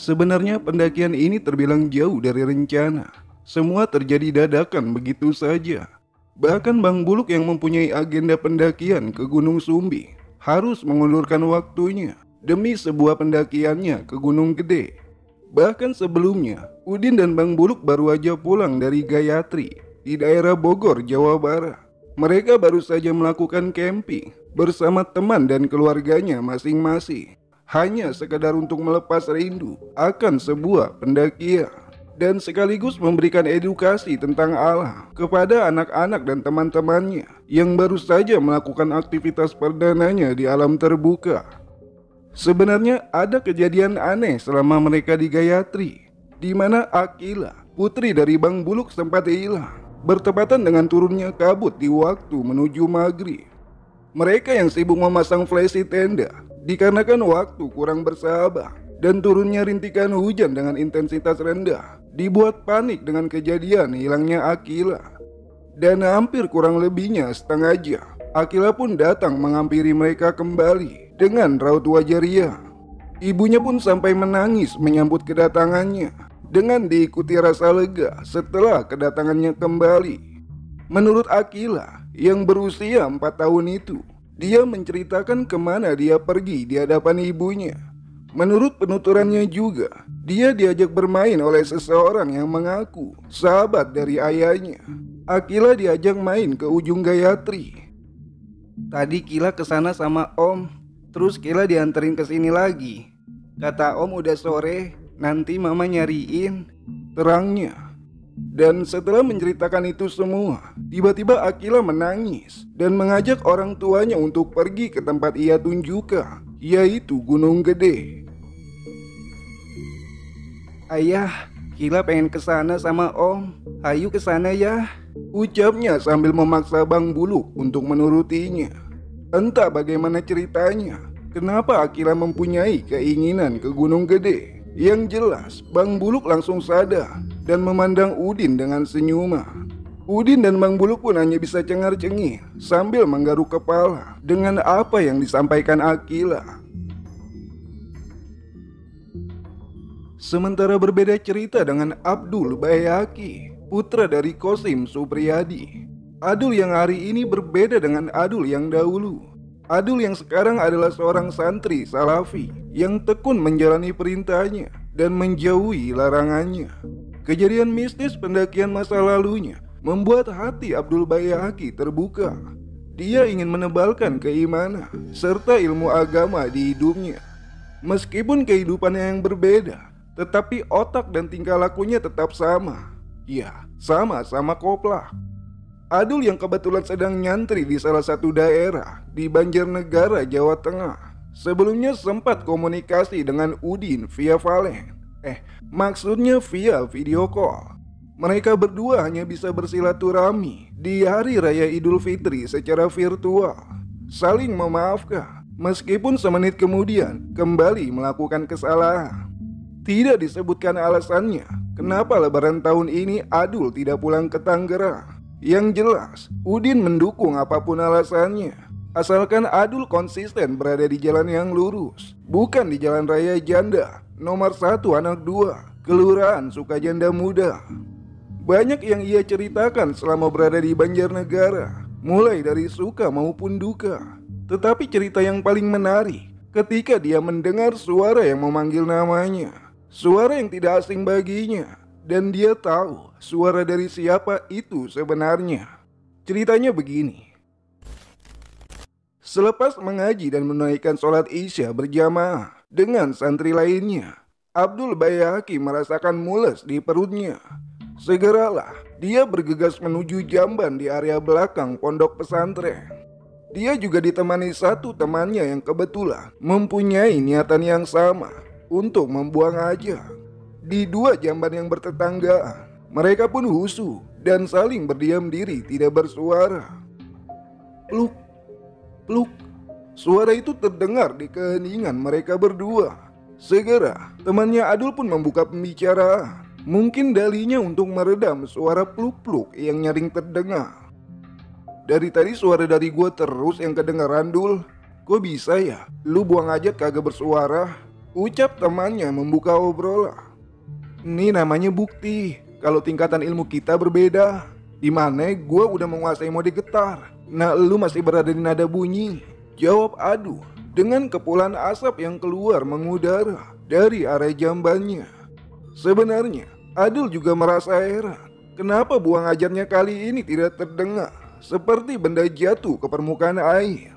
Sebenarnya pendakian ini terbilang jauh dari rencana. Semua terjadi dadakan begitu saja. Bahkan Bang Buluk yang mempunyai agenda pendakian ke Gunung Sumbi harus mengulurkan waktunya demi sebuah pendakiannya ke Gunung Gede. Bahkan sebelumnya, Udin dan Bang Buluk baru aja pulang dari Gayatri di daerah Bogor, Jawa Barat. Mereka baru saja melakukan camping bersama teman dan keluarganya masing-masing. Hanya sekadar untuk melepas rindu akan sebuah pendakian dan sekaligus memberikan edukasi tentang alam kepada anak-anak dan teman-temannya yang baru saja melakukan aktivitas perdananya di alam terbuka. Sebenarnya ada kejadian aneh selama mereka di Gayatri, di mana Akila, putri dari Bang Buluk, sempat hilang bertepatan dengan turunnya kabut di waktu menuju maghrib. Mereka yang sibuk memasang flesi tenda dikarenakan waktu kurang bersahabat dan turunnya rintikan hujan dengan intensitas rendah dibuat panik dengan kejadian hilangnya Akila. Dan hampir kurang lebihnya setengah jam, Akila pun datang menghampiri mereka kembali dengan raut wajah riang. Ibunya pun sampai menangis menyambut kedatangannya dengan diikuti rasa lega setelah kedatangannya kembali. Menurut Akila yang berusia 4 tahun itu, dia menceritakan kemana dia pergi di hadapan ibunya. Menurut penuturannya juga, dia diajak bermain oleh seseorang yang mengaku sahabat dari ayahnya. Akila diajak main ke ujung Gayatri. Tadi Kila kesana sama Om, terus Kila dianterin ke sini lagi. Kata Om udah sore, nanti Mama nyariin, terangnya. Dan setelah menceritakan itu semua, tiba-tiba Akila menangis dan mengajak orang tuanya untuk pergi ke tempat ia tunjukkan, yaitu Gunung Gede. Ayah, Kila pengen kesana sama Om, ayo kesana ya, ucapnya sambil memaksa Bang Buluk untuk menurutinya. Entah bagaimana ceritanya, kenapa Akila mempunyai keinginan ke Gunung Gede. Yang jelas, Bang Buluk langsung sadar dan memandang Udin dengan senyuman. Udin dan Bang Buluk pun hanya bisa cengar-cengir sambil menggaruk kepala dengan apa yang disampaikan Akila. Sementara berbeda cerita dengan Abdul Bayaki, putra dari Kosim Supriyadi. Adul yang hari ini berbeda dengan Adul yang dahulu. Adul yang sekarang adalah seorang santri Salafi yang tekun menjalani perintahnya dan menjauhi larangannya. Kejadian mistis pendakian masa lalunya membuat hati Abdul Bayaki terbuka. Dia ingin menebalkan keimanan serta ilmu agama di hidupnya. Meskipun kehidupannya yang berbeda, tetapi otak dan tingkah lakunya tetap sama. Ya, sama-sama koplak. Adul yang kebetulan sedang nyantri di salah satu daerah di Banjarnegara, Jawa Tengah, sebelumnya sempat komunikasi dengan Udin via Valen. Maksudnya via video call. Mereka berdua hanya bisa bersilaturahmi di hari raya Idul Fitri secara virtual, saling memaafkan meskipun semenit kemudian kembali melakukan kesalahan. Tidak disebutkan alasannya kenapa lebaran tahun ini Adul tidak pulang ke Tangerang. Yang jelas, Udin mendukung apapun alasannya, asalkan Adul konsisten berada di jalan yang lurus, bukan di jalan raya janda nomor 1 anak 2, Kelurahan Sukajanda Muda. Banyak yang ia ceritakan selama berada di Banjarnegara, mulai dari suka maupun duka. Tetapi cerita yang paling menarik ketika dia mendengar suara yang memanggil namanya, suara yang tidak asing baginya. Dan dia tahu suara dari siapa itu sebenarnya. Ceritanya begini. Selepas mengaji dan menunaikan sholat isya berjamaah dengan santri lainnya, Abdul Bayaki merasakan mules di perutnya. Segeralah dia bergegas menuju jamban di area belakang pondok pesantren. Dia juga ditemani satu temannya yang kebetulan mempunyai niatan yang sama untuk membuang hajat. Di 2 jamban yang bertetanggaan, mereka pun husu dan saling berdiam diri tidak bersuara. Pluk, pluk, suara itu terdengar di keheningan mereka berdua. Segera, temannya Adul pun membuka pembicaraan. Mungkin dalinya untuk meredam suara pluk-pluk yang nyaring terdengar. Dari tadi suara dari gua terus yang kedengeran, Dul. Kok bisa ya? Lu buang aja kagak bersuara. Ucap temannya membuka obrolan. Ini namanya bukti kalau tingkatan ilmu kita berbeda. Dimana gue udah menguasai mode getar, nah lu masih berada di nada bunyi. Jawab Adul dengan kepulan asap yang keluar mengudara dari area jambannya. Sebenarnya Adul juga merasa heran, kenapa buang ajarnya kali ini tidak terdengar seperti benda jatuh ke permukaan air.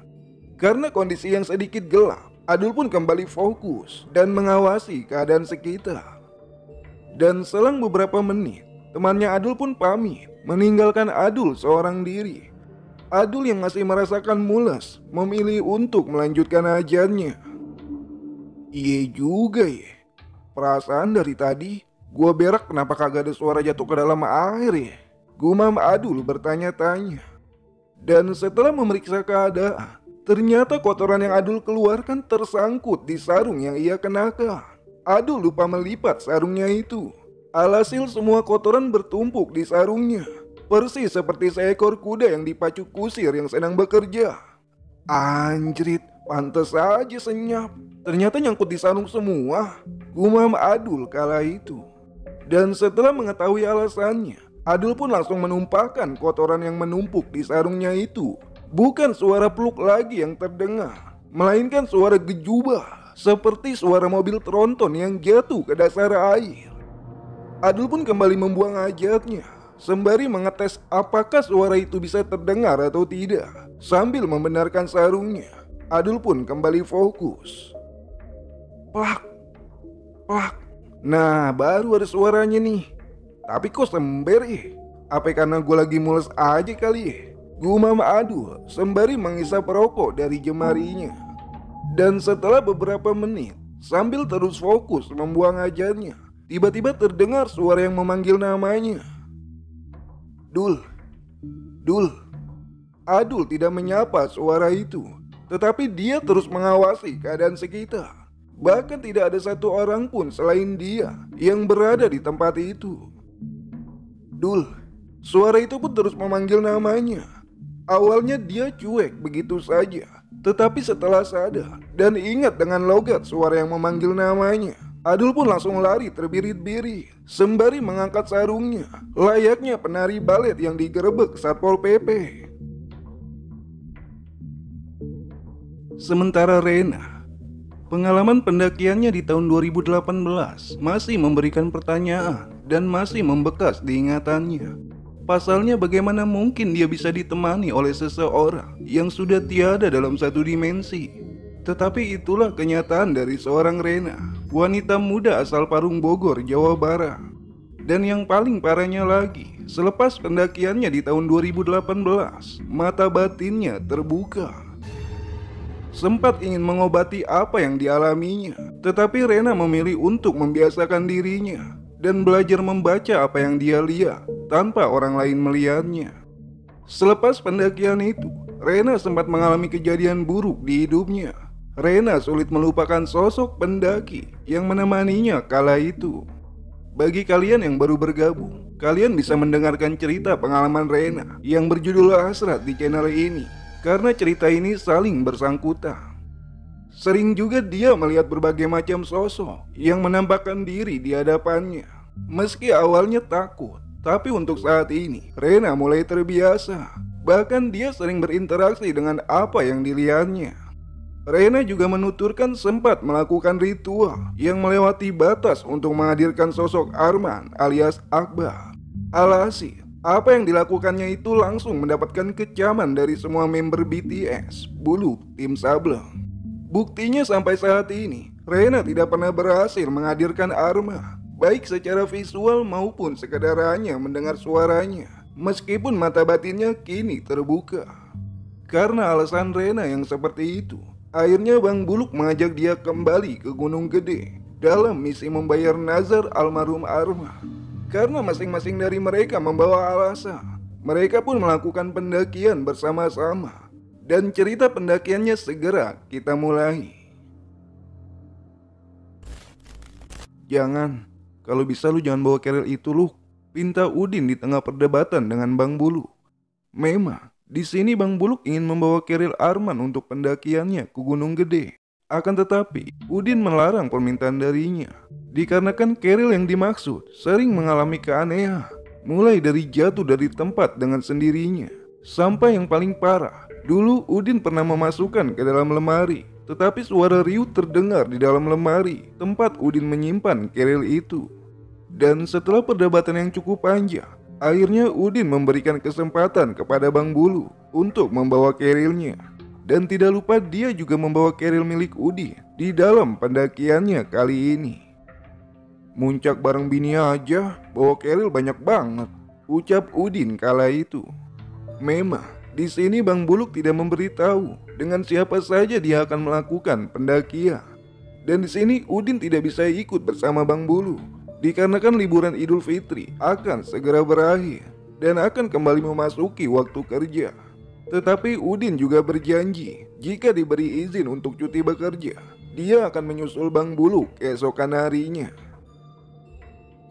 Karena kondisi yang sedikit gelap, Adul pun kembali fokus dan mengawasi keadaan sekitar. Dan selang beberapa menit, temannya Adul pun pamit, meninggalkan Adul seorang diri. Adul yang masih merasakan mules, memilih untuk melanjutkan ajarnya. Iya juga ya, perasaan dari tadi, gua berak kenapa kagak ada suara jatuh ke dalam air ya? Gumam Adul bertanya-tanya. Dan setelah memeriksa keadaan, ternyata kotoran yang Adul keluarkan tersangkut di sarung yang ia kenakan. Adul lupa melipat sarungnya itu. Alhasil semua kotoran bertumpuk di sarungnya, persis seperti seekor kuda yang dipacu kusir yang sedang bekerja. Anjrit, pantes aja senyap. Ternyata nyangkut di sarung semua, gumam Adul kala itu. Dan setelah mengetahui alasannya, Adul pun langsung menumpahkan kotoran yang menumpuk di sarungnya itu. Bukan suara peluk lagi yang terdengar, melainkan suara gejubah, seperti suara mobil tronton yang jatuh ke dasar air. Adul pun kembali membuang ajarnya, sembari mengetes apakah suara itu bisa terdengar atau tidak. Sambil membenarkan sarungnya, Adul pun kembali fokus. Plak, plak. Nah, baru ada suaranya nih. Tapi kok sember ya? Apa karena gue lagi mules aja kali ya? Gumam Adul sembari menghisap rokok dari jemarinya. Dan setelah beberapa menit, sambil terus fokus membuang ajarnya, tiba-tiba terdengar suara yang memanggil namanya. Dul, Dul. Adul tidak menyapa suara itu, tetapi dia terus mengawasi keadaan sekitar. Bahkan tidak ada satu orang pun selain dia yang berada di tempat itu. Dul, suara itu pun terus memanggil namanya. Awalnya dia cuek begitu saja, tetapi setelah sadar dan ingat dengan logat suara yang memanggil namanya, Adul pun langsung lari terbirit-birit, sembari mengangkat sarungnya, layaknya penari balet yang digerebek Satpol PP. Sementara Rena, pengalaman pendakiannya di tahun 2018 masih memberikan pertanyaan dan masih membekas di ingatannya. Pasalnya bagaimana mungkin dia bisa ditemani oleh seseorang yang sudah tiada dalam satu dimensi. Tetapi itulah kenyataan dari seorang Rena, wanita muda asal Parung Bogor, Jawa Barat. Dan yang paling parahnya lagi, selepas pendakiannya di tahun 2018, mata batinnya terbuka. Sempat ingin mengobati apa yang dialaminya, tetapi Rena memilih untuk membiasakan dirinya dan belajar membaca apa yang dia lihat tanpa orang lain melihatnya. Selepas pendakian itu, Rena sempat mengalami kejadian buruk di hidupnya. Rena sulit melupakan sosok pendaki yang menemaninya kala itu. Bagi kalian yang baru bergabung, kalian bisa mendengarkan cerita pengalaman Rena yang berjudul Hasrat di channel ini, karena cerita ini saling bersangkutan. Sering juga dia melihat berbagai macam sosok yang menampakkan diri di hadapannya. Meski awalnya takut, tapi untuk saat ini Rena mulai terbiasa. Bahkan dia sering berinteraksi dengan apa yang dilihatnya. Rena juga menuturkan sempat melakukan ritual yang melewati batas untuk menghadirkan sosok Arman alias Akbar. Alhasil, apa yang dilakukannya itu langsung mendapatkan kecaman dari semua member BTS, Buluk, Tim Sableng. Buktinya sampai saat ini, Rena tidak pernah berhasil menghadirkan Arma, baik secara visual maupun sekadar hanya mendengar suaranya, meskipun mata batinnya kini terbuka. Karena alasan Rena yang seperti itu, akhirnya Bang Buluk mengajak dia kembali ke Gunung Gede dalam misi membayar nazar almarhum Arma. Karena masing-masing dari mereka membawa alasan, mereka pun melakukan pendakian bersama-sama. Dan cerita pendakiannya segera kita mulai. Jangan, kalau bisa lu jangan bawa keril itu lu. Pinta Udin di tengah perdebatan dengan Bang Buluk. Memang, di sini Bang Buluk ingin membawa keril Arman untuk pendakiannya ke Gunung Gede. Akan tetapi, Udin melarang permintaan darinya. Dikarenakan Cheryl yang dimaksud sering mengalami keanehan, mulai dari jatuh dari tempat dengan sendirinya, sampai yang paling parah, dulu Udin pernah memasukkan ke dalam lemari, tetapi suara riuh terdengar di dalam lemari tempat Udin menyimpan Cheryl itu. Dan setelah perdebatan yang cukup panjang, akhirnya Udin memberikan kesempatan kepada Bang Bulu untuk membawa Cherylnya. Dan tidak lupa dia juga membawa Cheryl milik Udin di dalam pendakiannya kali ini. "Muncak bareng bini aja, bawa Cheryl banyak banget," ucap Udin kala itu. Memang, di sini Bang Buluk tidak memberitahu dengan siapa saja dia akan melakukan pendakian. Dan di sini Udin tidak bisa ikut bersama Bang Buluk, dikarenakan liburan Idul Fitri akan segera berakhir dan akan kembali memasuki waktu kerja. Tetapi Udin juga berjanji jika diberi izin untuk cuti bekerja, dia akan menyusul Bang Buluk keesokan harinya.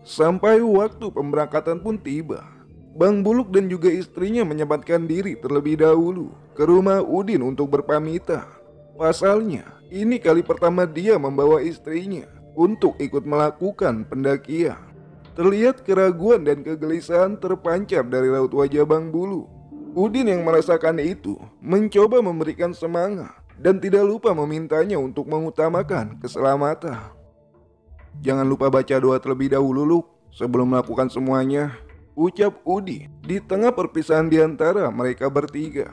Sampai waktu pemberangkatan pun tiba. Bang Buluk dan juga istrinya menyempatkan diri terlebih dahulu ke rumah Udin untuk berpamitan. Pasalnya, ini kali pertama dia membawa istrinya untuk ikut melakukan pendakian. Terlihat keraguan dan kegelisahan terpancar dari raut wajah Bang Buluk. Udin yang merasakan itu mencoba memberikan semangat dan tidak lupa memintanya untuk mengutamakan keselamatan. "Jangan lupa baca doa terlebih dahulu, Luk, sebelum melakukan semuanya," ucap Udin di tengah perpisahan di antara mereka bertiga.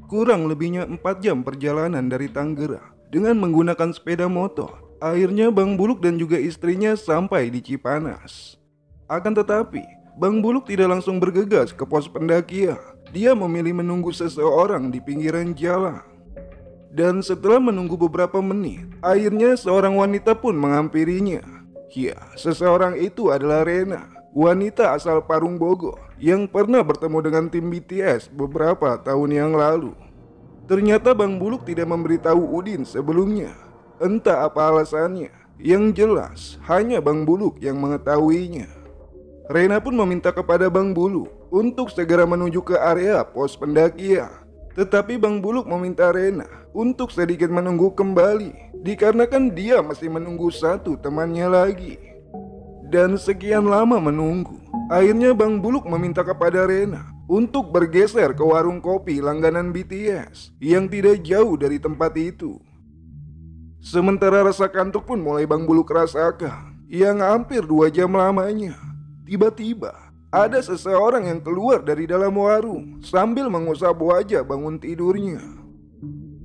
Kurang lebihnya 4 jam perjalanan dari Tangerang dengan menggunakan sepeda motor, akhirnya Bang Buluk dan juga istrinya sampai di Cipanas. Akan tetapi, Bang Buluk tidak langsung bergegas ke pos pendakian. Dia memilih menunggu seseorang di pinggiran jalan. Dan setelah menunggu beberapa menit, akhirnya seorang wanita pun menghampirinya. Ya, seseorang itu adalah Rena, wanita asal Parung Bogor yang pernah bertemu dengan tim BTS beberapa tahun yang lalu. Ternyata Bang Buluk tidak memberitahu Udin sebelumnya. Entah apa alasannya, yang jelas hanya Bang Buluk yang mengetahuinya. Rena pun meminta kepada Bang Buluk untuk segera menuju ke area pos pendakian. Tetapi Bang Buluk meminta Rena untuk sedikit menunggu kembali, dikarenakan dia masih menunggu satu temannya lagi. Dan sekian lama menunggu, akhirnya Bang Buluk meminta kepada Rena untuk bergeser ke warung kopi langganan BTS yang tidak jauh dari tempat itu. Sementara rasa kantuk pun mulai Bang Buluk rasakan, yang hampir 2 jam lamanya. Tiba-tiba ada seseorang yang keluar dari dalam warung sambil mengusap wajah bangun tidurnya.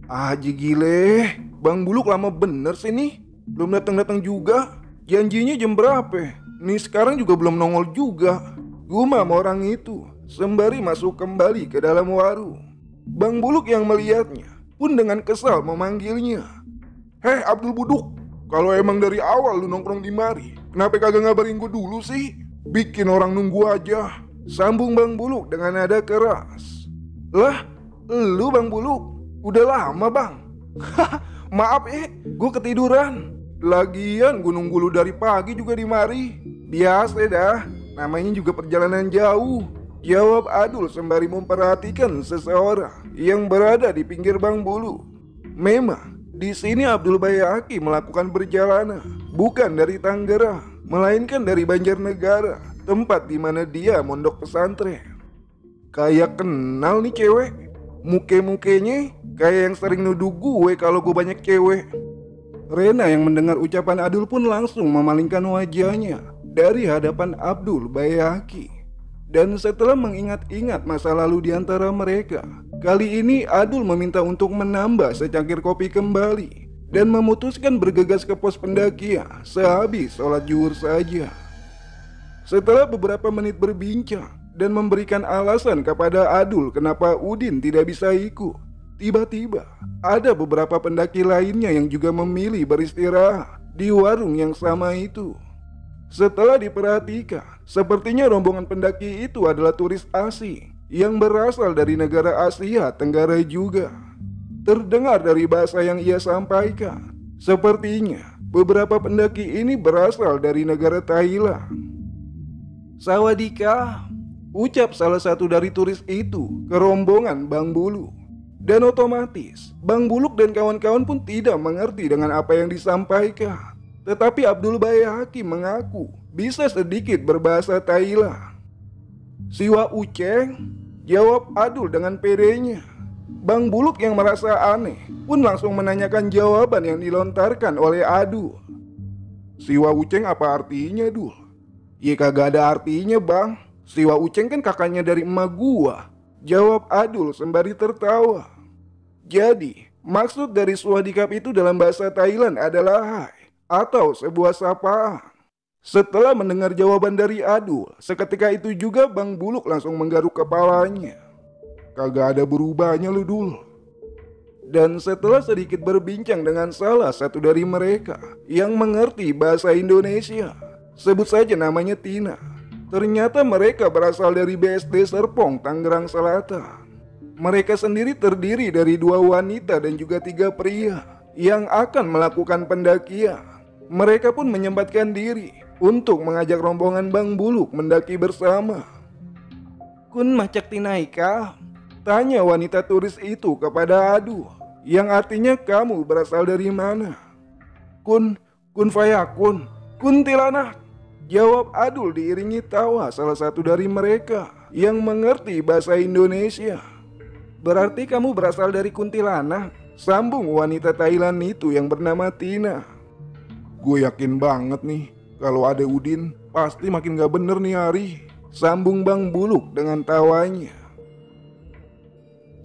"Haji gile, Bang Buluk lama bener sih nih, belum datang-datang juga. Janjinya jam berapa? Nih sekarang juga belum nongol juga," gumam orang itu sembari masuk kembali ke dalam warung. Bang Buluk yang melihatnya pun dengan kesal memanggilnya. "Hei Abdul Buduk, kalau emang dari awal lu nongkrong di mari, kenapa kagak ngabarin gue dulu sih? Bikin orang nunggu aja," sambung Bang Buluk dengan nada keras. "Lah, lu Bang Buluk? Udah lama Bang." "Maaf gue ketiduran. Lagian gue nunggu lu dari pagi juga di mari. Biasa dah, namanya juga perjalanan jauh," jawab Adul sembari memperhatikan seseorang yang berada di pinggir Bang Buluk. Memang di sini Abdul Bayaki melakukan perjalanan bukan dari Tangerang, melainkan dari Banjarnegara, tempat di mana dia mondok pesantren. Kayak kenal nih cewek, muke-mukenya kayak yang sering nuduh gue kalau gue banyak cewek. Rena yang mendengar ucapan Adul pun langsung memalingkan wajahnya dari hadapan Abdul Bayaki. Dan setelah mengingat-ingat masa lalu di antara mereka, kali ini Adul meminta untuk menambah secangkir kopi kembali dan memutuskan bergegas ke pos pendakian sehabis sholat zuhur saja. Setelah beberapa menit berbincang dan memberikan alasan kepada Adul kenapa Udin tidak bisa ikut, tiba-tiba ada beberapa pendaki lainnya yang juga memilih beristirahat di warung yang sama itu. Setelah diperhatikan, sepertinya rombongan pendaki itu adalah turis asing yang berasal dari negara Asia Tenggara juga. Terdengar dari bahasa yang ia sampaikan, sepertinya beberapa pendaki ini berasal dari negara Thailand. "Sawadika," ucap salah satu dari turis itu ke rombongan Bang Bulu. Dan otomatis Bang Buluk dan kawan-kawan pun tidak mengerti dengan apa yang disampaikan. Tetapi Abdul Bayahaki mengaku bisa sedikit berbahasa Thailand. "Siwa Uceng?" jawab Adul dengan pedenya. Bang Buluk yang merasa aneh pun langsung menanyakan jawaban yang dilontarkan oleh Adul. "Siwa Uceng apa artinya, Dul?" "Ya kagak ada artinya, Bang. Siwa Uceng kan kakaknya dari emak gua," jawab Adul sembari tertawa. Jadi, maksud dari Swadikap itu dalam bahasa Thailand adalah hai atau sebuah sapaan. Setelah mendengar jawaban dari Adul, seketika itu juga Bang Buluk langsung menggaruk kepalanya. "Kagak ada berubahnya lu, Dul." Dan setelah sedikit berbincang dengan salah satu dari mereka yang mengerti bahasa Indonesia, sebut saja namanya Tina. Ternyata mereka berasal dari BSD Serpong, Tangerang Selatan. Mereka sendiri terdiri dari 2 wanita dan juga 3 pria yang akan melakukan pendakian. Mereka pun menyempatkan diri untuk mengajak rombongan Bang Buluk mendaki bersama. "Kun macak tinaika?" tanya wanita turis itu kepada Adu, yang artinya kamu berasal dari mana? Kun fayakun, kuntilanak, jawab Adul diiringi tawa salah satu dari mereka yang mengerti bahasa Indonesia. "Berarti kamu berasal dari kuntilanak?" sambung wanita Thailand itu yang bernama Tina. "Gue yakin banget nih, kalau ada Udin pasti makin gak bener nih hari," sambung Bang Buluk dengan tawanya.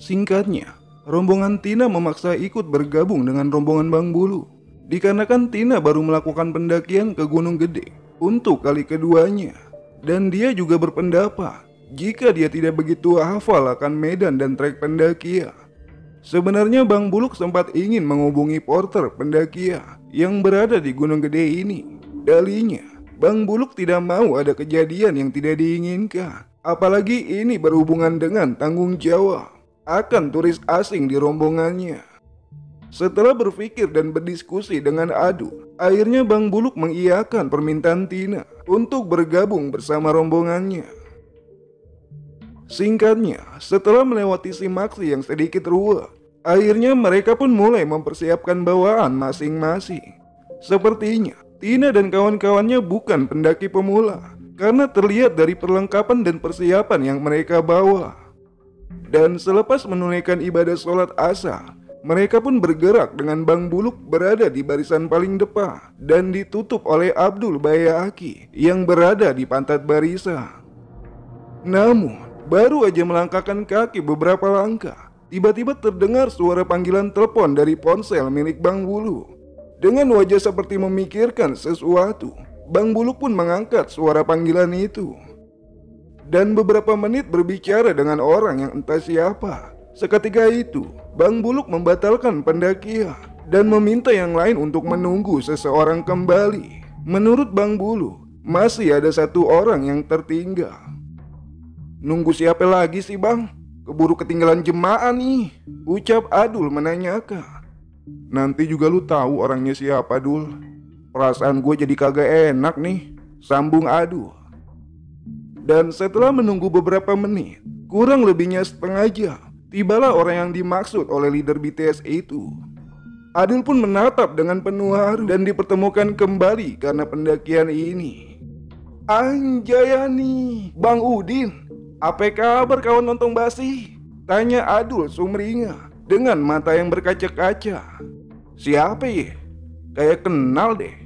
Singkatnya, rombongan Tina memaksa ikut bergabung dengan rombongan Bang Buluk. Dikarenakan Tina baru melakukan pendakian ke Gunung Gede untuk kali keduanya. Dan dia juga berpendapat jika dia tidak begitu hafal akan medan dan trek pendakian. Sebenarnya Bang Buluk sempat ingin menghubungi porter pendakian yang berada di Gunung Gede ini. Dalinya, Bang Buluk tidak mau ada kejadian yang tidak diinginkan. Apalagi ini berhubungan dengan tanggung jawab akan turis asing di rombongannya. Setelah berpikir dan berdiskusi dengan Adu, akhirnya Bang Buluk mengiyakan permintaan Tina untuk bergabung bersama rombongannya. Singkatnya, setelah melewati simaksi yang sedikit ruwet, akhirnya mereka pun mulai mempersiapkan bawaan masing-masing. Sepertinya Tina dan kawan-kawannya bukan pendaki pemula, karena terlihat dari perlengkapan dan persiapan yang mereka bawa. Dan selepas menunaikan ibadah sholat asar, mereka pun bergerak dengan Bang Buluk berada di barisan paling depan dan ditutup oleh Abdul Bayahaki yang berada di pantat barisan. Namun, baru aja melangkahkan kaki beberapa langkah, tiba-tiba terdengar suara panggilan telepon dari ponsel milik Bang Buluk. Dengan wajah seperti memikirkan sesuatu, Bang Buluk pun mengangkat suara panggilan itu. Dan beberapa menit berbicara dengan orang yang entah siapa. Seketika itu, Bang Buluk membatalkan pendakian dan meminta yang lain untuk menunggu seseorang kembali. Menurut Bang Buluk, masih ada 1 orang yang tertinggal. "Nunggu siapa lagi sih, Bang? Keburu ketinggalan jemaah nih," ucap Adul menanyakan. "Nanti juga lu tahu orangnya siapa, Dul. Perasaan gue jadi kagak enak nih," sambung Adul. Dan setelah menunggu beberapa menit, kurang lebihnya setengah jam, tibalah orang yang dimaksud oleh leader BTS itu. Adul pun menatap dengan penuh haru dan dipertemukan kembali karena pendakian ini. "Anjayani, Bang Udin, apa kabar kawan lontong basi?" tanya Adul sumringah dengan mata yang berkaca-kaca. "Siapa ya? Kayak kenal deh,"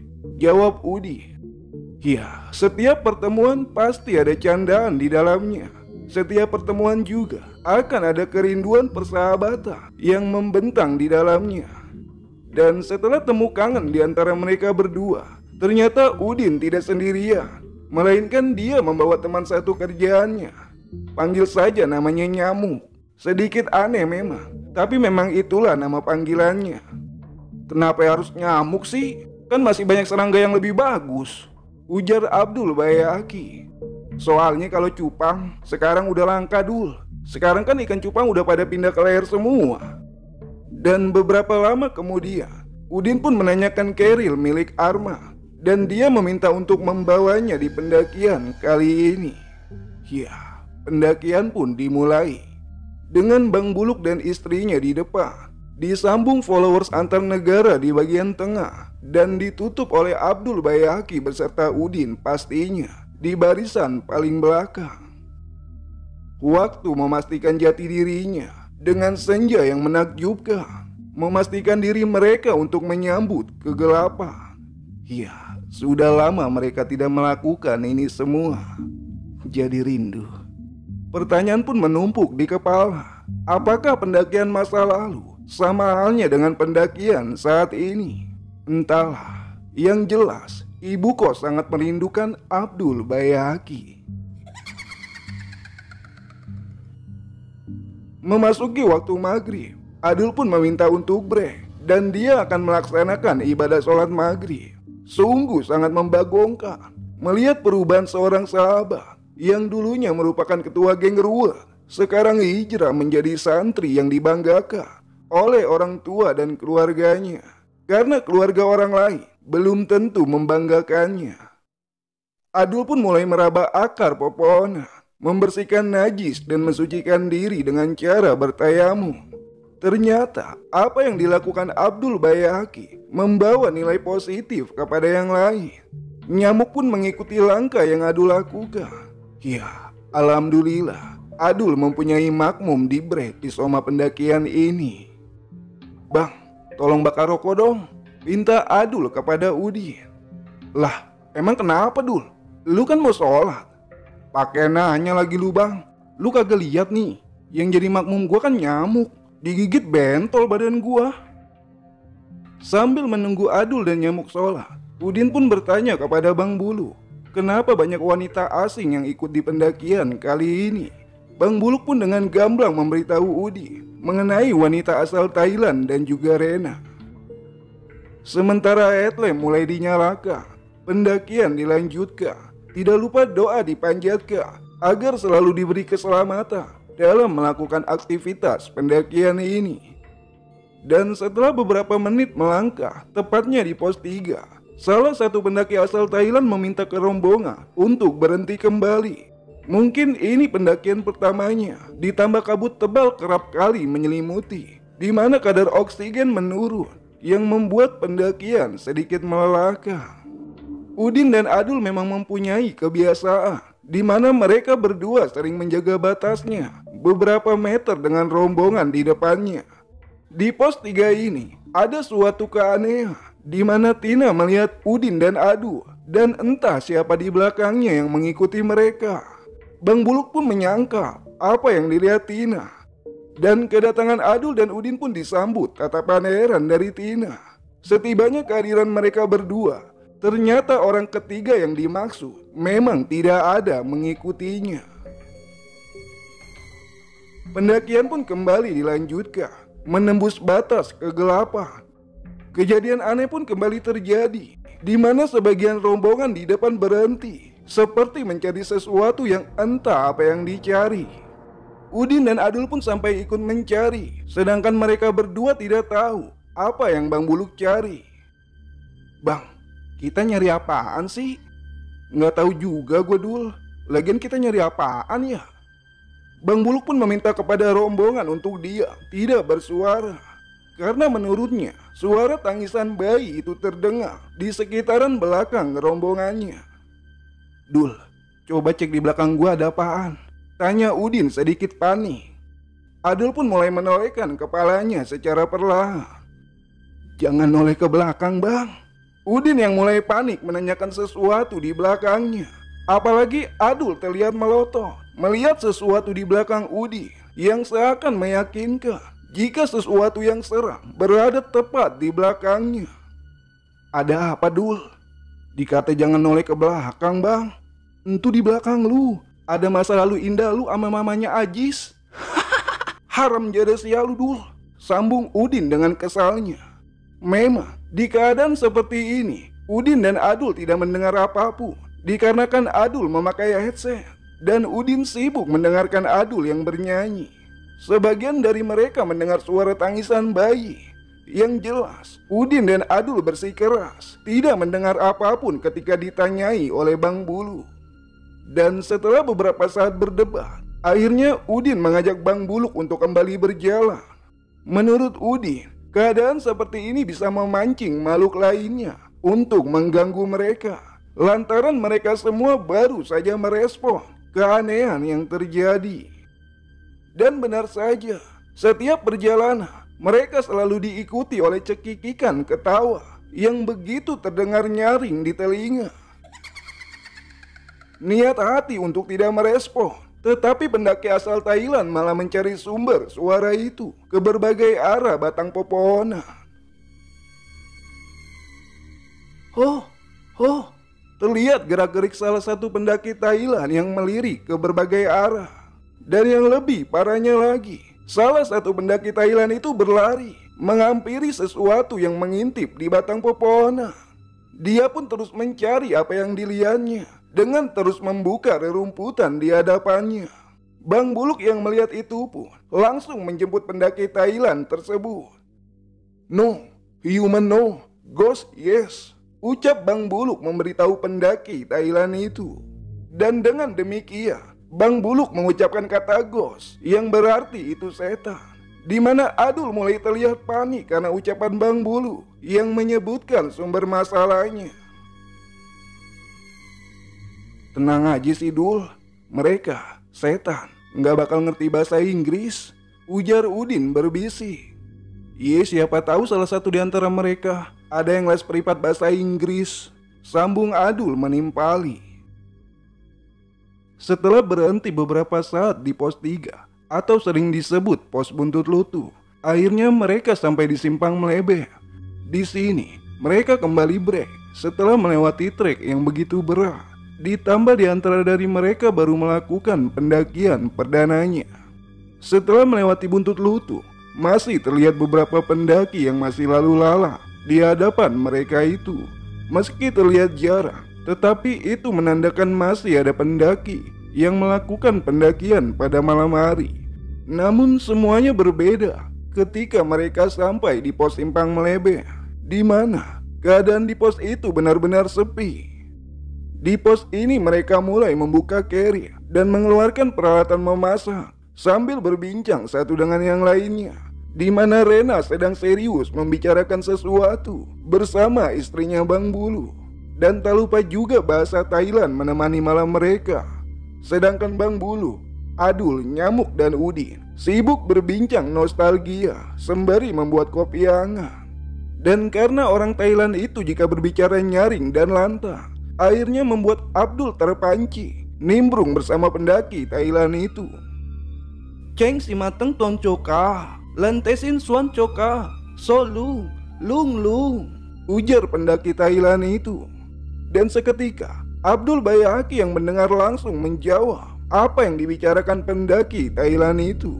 jawab Udi. "Ya, setiap pertemuan pasti ada candaan di dalamnya. Setiap pertemuan juga akan ada kerinduan persahabatan yang membentang di dalamnya." Dan setelah temu kangen di antara mereka berdua, ternyata Udin tidak sendirian, melainkan dia membawa teman satu kerjaannya. Panggil saja namanya Nyamuk. Sedikit aneh memang, tapi memang itulah nama panggilannya. "Kenapa harus Nyamuk sih? Kan masih banyak serangga yang lebih bagus," ujar Abdul Bayahaki. "Soalnya kalau cupang sekarang udah langka, Dul. Sekarang kan ikan cupang udah pada pindah ke leher semua." Dan beberapa lama kemudian, Udin pun menanyakan keril milik Arma, dan dia meminta untuk membawanya di pendakian kali ini. Ya, pendakian pun dimulai. dengan Bang Buluk dan istrinya di depan. Disambung followers antar negara di bagian tengah dan ditutup oleh Abdul Baihaqi beserta Udin pastinya di barisan paling belakang. Waktu memastikan jati dirinya dengan senja yang menakjubkan, memastikan diri mereka untuk menyambut kegelapan. Ya, sudah lama mereka tidak melakukan ini semua. Jadi rindu. Pertanyaan pun menumpuk di kepala. Apakah pendakian masa lalu sama halnya dengan pendakian saat ini? Entahlah. Yang jelas, ibu kos sangat merindukan Abdul Baihaqi. Memasuki waktu maghrib, Adul pun meminta untuk break dan dia akan melaksanakan ibadah sholat maghrib. Sungguh sangat membagongkan melihat perubahan seorang sahabat yang dulunya merupakan ketua geng ruwet, sekarang hijrah menjadi santri yang dibanggakan oleh orang tua dan keluarganya, karena keluarga orang lain belum tentu membanggakannya. Adul pun mulai meraba akar pepohonan, membersihkan najis dan mensucikan diri dengan cara bertayamum. Ternyata apa yang dilakukan Abdul Baihaqi membawa nilai positif kepada yang lain. Nyamuk pun mengikuti langkah yang Adul lakukan. Ya, alhamdulillah Adul mempunyai makmum di break di soma pendakian ini. Bang, tolong bakar rokok dong, pinta Adul kepada Udin. Lah, emang kenapa Dul? Lu kan mau sholat. Pakai nanya lagi lu bang. Lu kagak lihat nih, yang jadi makmum gua kan nyamuk. Digigit bentol badan gua. Sambil menunggu Adul dan nyamuk sholat, Udin pun bertanya kepada Bang Buluk, kenapa banyak wanita asing yang ikut di pendakian kali ini? Bang Buluk pun dengan gamblang memberitahu Udin mengenai wanita asal Thailand dan juga Rena. Sementara headlamp mulai dinyalakan, pendakian dilanjutkan. Tidak lupa doa dipanjatkan agar selalu diberi keselamatan dalam melakukan aktivitas pendakian ini. Dan setelah beberapa menit melangkah, tepatnya di pos 3, salah satu pendaki asal Thailand meminta ke rombongan untuk berhenti kembali. Mungkin ini pendakian pertamanya, ditambah kabut tebal kerap kali menyelimuti, di mana kadar oksigen menurun yang membuat pendakian sedikit melelahkan. Udin dan Adul memang mempunyai kebiasaan di mana mereka berdua sering menjaga batasnya beberapa meter dengan rombongan di depannya. Di pos 3 ini ada suatu keanehan di mana Tina melihat Udin dan Adul dan entah siapa di belakangnya yang mengikuti mereka. Bang Buluk pun menyangka apa yang dilihat Tina. Dan kedatangan Adul dan Udin pun disambut tatapan heran dari Tina. Setibanya kehadiran mereka berdua, ternyata orang ketiga yang dimaksud memang tidak ada mengikutinya. Pendakian pun kembali dilanjutkan, menembus batas kegelapan. Kejadian aneh pun kembali terjadi, di mana sebagian rombongan di depan berhenti, seperti mencari sesuatu yang entah apa yang dicari. Udin dan Adul pun sampai ikut mencari, sedangkan mereka berdua tidak tahu apa yang Bang Buluk cari. Bang, kita nyari apaan sih? Nggak tahu juga gue Dul. Lagian kita nyari apaan ya? Bang Buluk pun meminta kepada rombongan untuk dia tidak bersuara, karena menurutnya suara tangisan bayi itu terdengar di sekitaran belakang rombongannya. Dul, coba cek di belakang gua ada apaan? Tanya Udin sedikit panik. Adul pun mulai menolehkan kepalanya secara perlahan. Jangan noleh ke belakang bang. Udin yang mulai panik menanyakan sesuatu di belakangnya. Apalagi Adul terlihat melotot melihat sesuatu di belakang Udin yang seakan meyakinkan jika sesuatu yang seram berada tepat di belakangnya. Ada apa Dul? Dikata jangan noleh ke belakang bang. Entu di belakang lu ada masa lalu indah lu sama mamanya Ajis. Haram jada sial lu Dul, sambung Udin dengan kesalnya. Memang di keadaan seperti ini Udin dan Adul tidak mendengar apapun, dikarenakan Adul memakai headset dan Udin sibuk mendengarkan Adul yang bernyanyi. Sebagian dari mereka mendengar suara tangisan bayi. Yang jelas, Udin dan Adul bersikeras tidak mendengar apapun ketika ditanyai oleh Bang Bulu. Dan setelah beberapa saat berdebat, Akhirnya Udin mengajak Bang Buluk untuk kembali berjalan. Menurut Udin, keadaan seperti ini bisa memancing makhluk lainnya untuk mengganggu mereka. Lantaran mereka semua baru saja merespon keanehan yang terjadi. Dan benar saja, setiap perjalanan mereka selalu diikuti oleh cekikikan ketawa yang begitu terdengar nyaring di telinga. Niat hati untuk tidak merespon, tetapi pendaki asal Thailand malah mencari sumber suara itu ke berbagai arah batang pepohonan. Terlihat gerak-gerik salah satu pendaki Thailand yang melirik ke berbagai arah. Dan yang lebih parahnya lagi, salah satu pendaki Thailand itu berlari menghampiri sesuatu yang mengintip di batang pepohonan. Dia pun terus mencari apa yang dilihatnya dengan terus membuka rerumputan di hadapannya. Bang Buluk yang melihat itu pun langsung menjemput pendaki Thailand tersebut. "No, human no, ghost yes," ucap Bang Buluk memberitahu pendaki Thailand itu. Dan dengan demikian, Bang Buluk mengucapkan kata ghost yang berarti itu setan. Di mana Adul mulai terlihat panik karena ucapan Bang Buluk yang menyebutkan sumber masalahnya. "Tenang aja sih Dul, mereka setan nggak bakal ngerti bahasa Inggris," ujar Udin berbisik. Siapa tahu salah satu di antara mereka ada yang les privat bahasa Inggris," sambung Adul menimpali. Setelah berhenti beberapa saat di pos 3 atau sering disebut pos buntut lutu, akhirnya mereka sampai di simpang Melebeh. Di sini mereka kembali break setelah melewati trek yang begitu berat. Ditambah di antara dari mereka baru melakukan pendakian perdananya. Setelah melewati buntut lutu, masih terlihat beberapa pendaki yang masih lalu lalang di hadapan mereka itu. Meski terlihat jarang, tetapi itu menandakan masih ada pendaki yang melakukan pendakian pada malam hari. Namun semuanya berbeda ketika mereka sampai di pos simpang Melebeh, di mana keadaan di pos itu benar-benar sepi. Di pos ini mereka mulai membuka carrier dan mengeluarkan peralatan memasak sambil berbincang satu dengan yang lainnya, di mana Rena sedang serius membicarakan sesuatu bersama istrinya Bang Bulu. Dan tak lupa juga bahasa Thailand menemani malam mereka. Sedangkan Bang Bulu, Adul, Nyamuk, dan Udin sibuk berbincang nostalgia sembari membuat kopi hangat. Dan karena orang Thailand itu jika berbicara nyaring dan lantang, akhirnya membuat Abdul terpanci nimbrung bersama pendaki Thailand itu. "Ceng si mateng ton coka, lantesin suan coka, so lung, ujar pendaki Thailand itu. Dan seketika Abdul Bayaki yang mendengar langsung menjawab apa yang dibicarakan pendaki Thailand itu.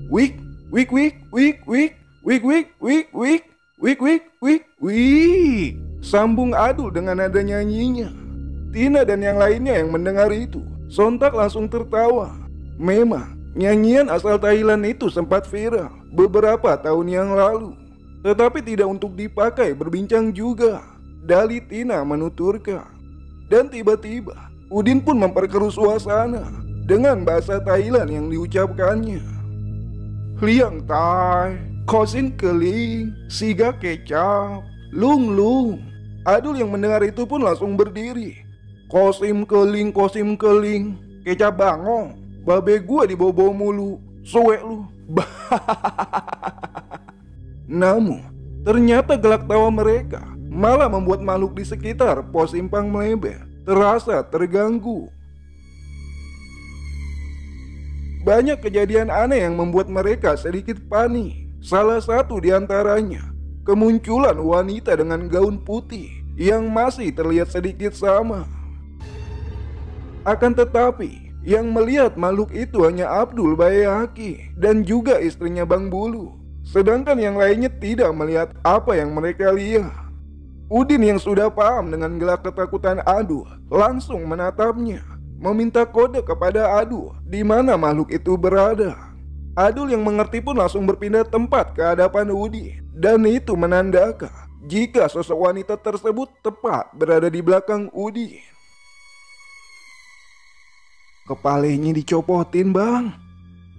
"Wik, wik, wik, wik, wik, wik, wik, wik, wik, wik, wik, wik, wik," sambung Adul dengan nada nyanyinya. Tina dan yang lainnya yang mendengar itu sontak langsung tertawa. Memang nyanyian asal Thailand itu sempat viral beberapa tahun yang lalu, tetapi tidak untuk dipakai berbincang juga, Dali Tina menuturkan. Dan tiba-tiba Udin pun memperkeruh suasana dengan bahasa Thailand yang diucapkannya. "Liang tai, kosin keling, siga kecap, lung." Adul yang mendengar itu pun langsung berdiri. Kosim keling, kecap bangong, babe gua dibawa-bawa mulu, suwe lu." Namun ternyata gelak tawa mereka malah membuat makhluk di sekitar pos simpang Melebeh terasa terganggu. Banyak kejadian aneh yang membuat mereka sedikit panik. Salah satu di antaranya kemunculan wanita dengan gaun putih yang masih terlihat sedikit sama. Akan tetapi yang melihat makhluk itu hanya Abdul Bayaki dan juga istrinya Bang Bulu. Sedangkan yang lainnya tidak melihat apa yang mereka lihat. Udin yang sudah paham dengan gelak ketakutan Adul langsung menatapnya, meminta kode kepada Adul di mana makhluk itu berada. Adul yang mengerti pun langsung berpindah tempat ke hadapan Udin, dan itu menandakan jika sosok wanita tersebut tepat berada di belakang Udin. Kepalanya dicopotin bang.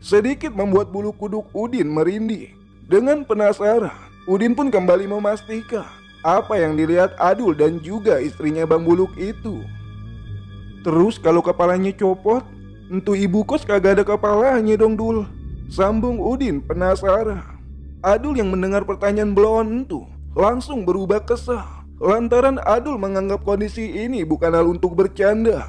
Sedikit membuat bulu kuduk Udin merinding. Dengan penasaran, Udin pun kembali memastikan apa yang dilihat Adul dan juga istrinya Bang Buluk itu. Terus kalau kepalanya copot, entu ibu kos kagak ada kepalanya dong Dul, sambung Udin penasaran. Adul yang mendengar pertanyaan belon itu langsung berubah kesal lantaran Adul menganggap kondisi ini bukan hal untuk bercanda.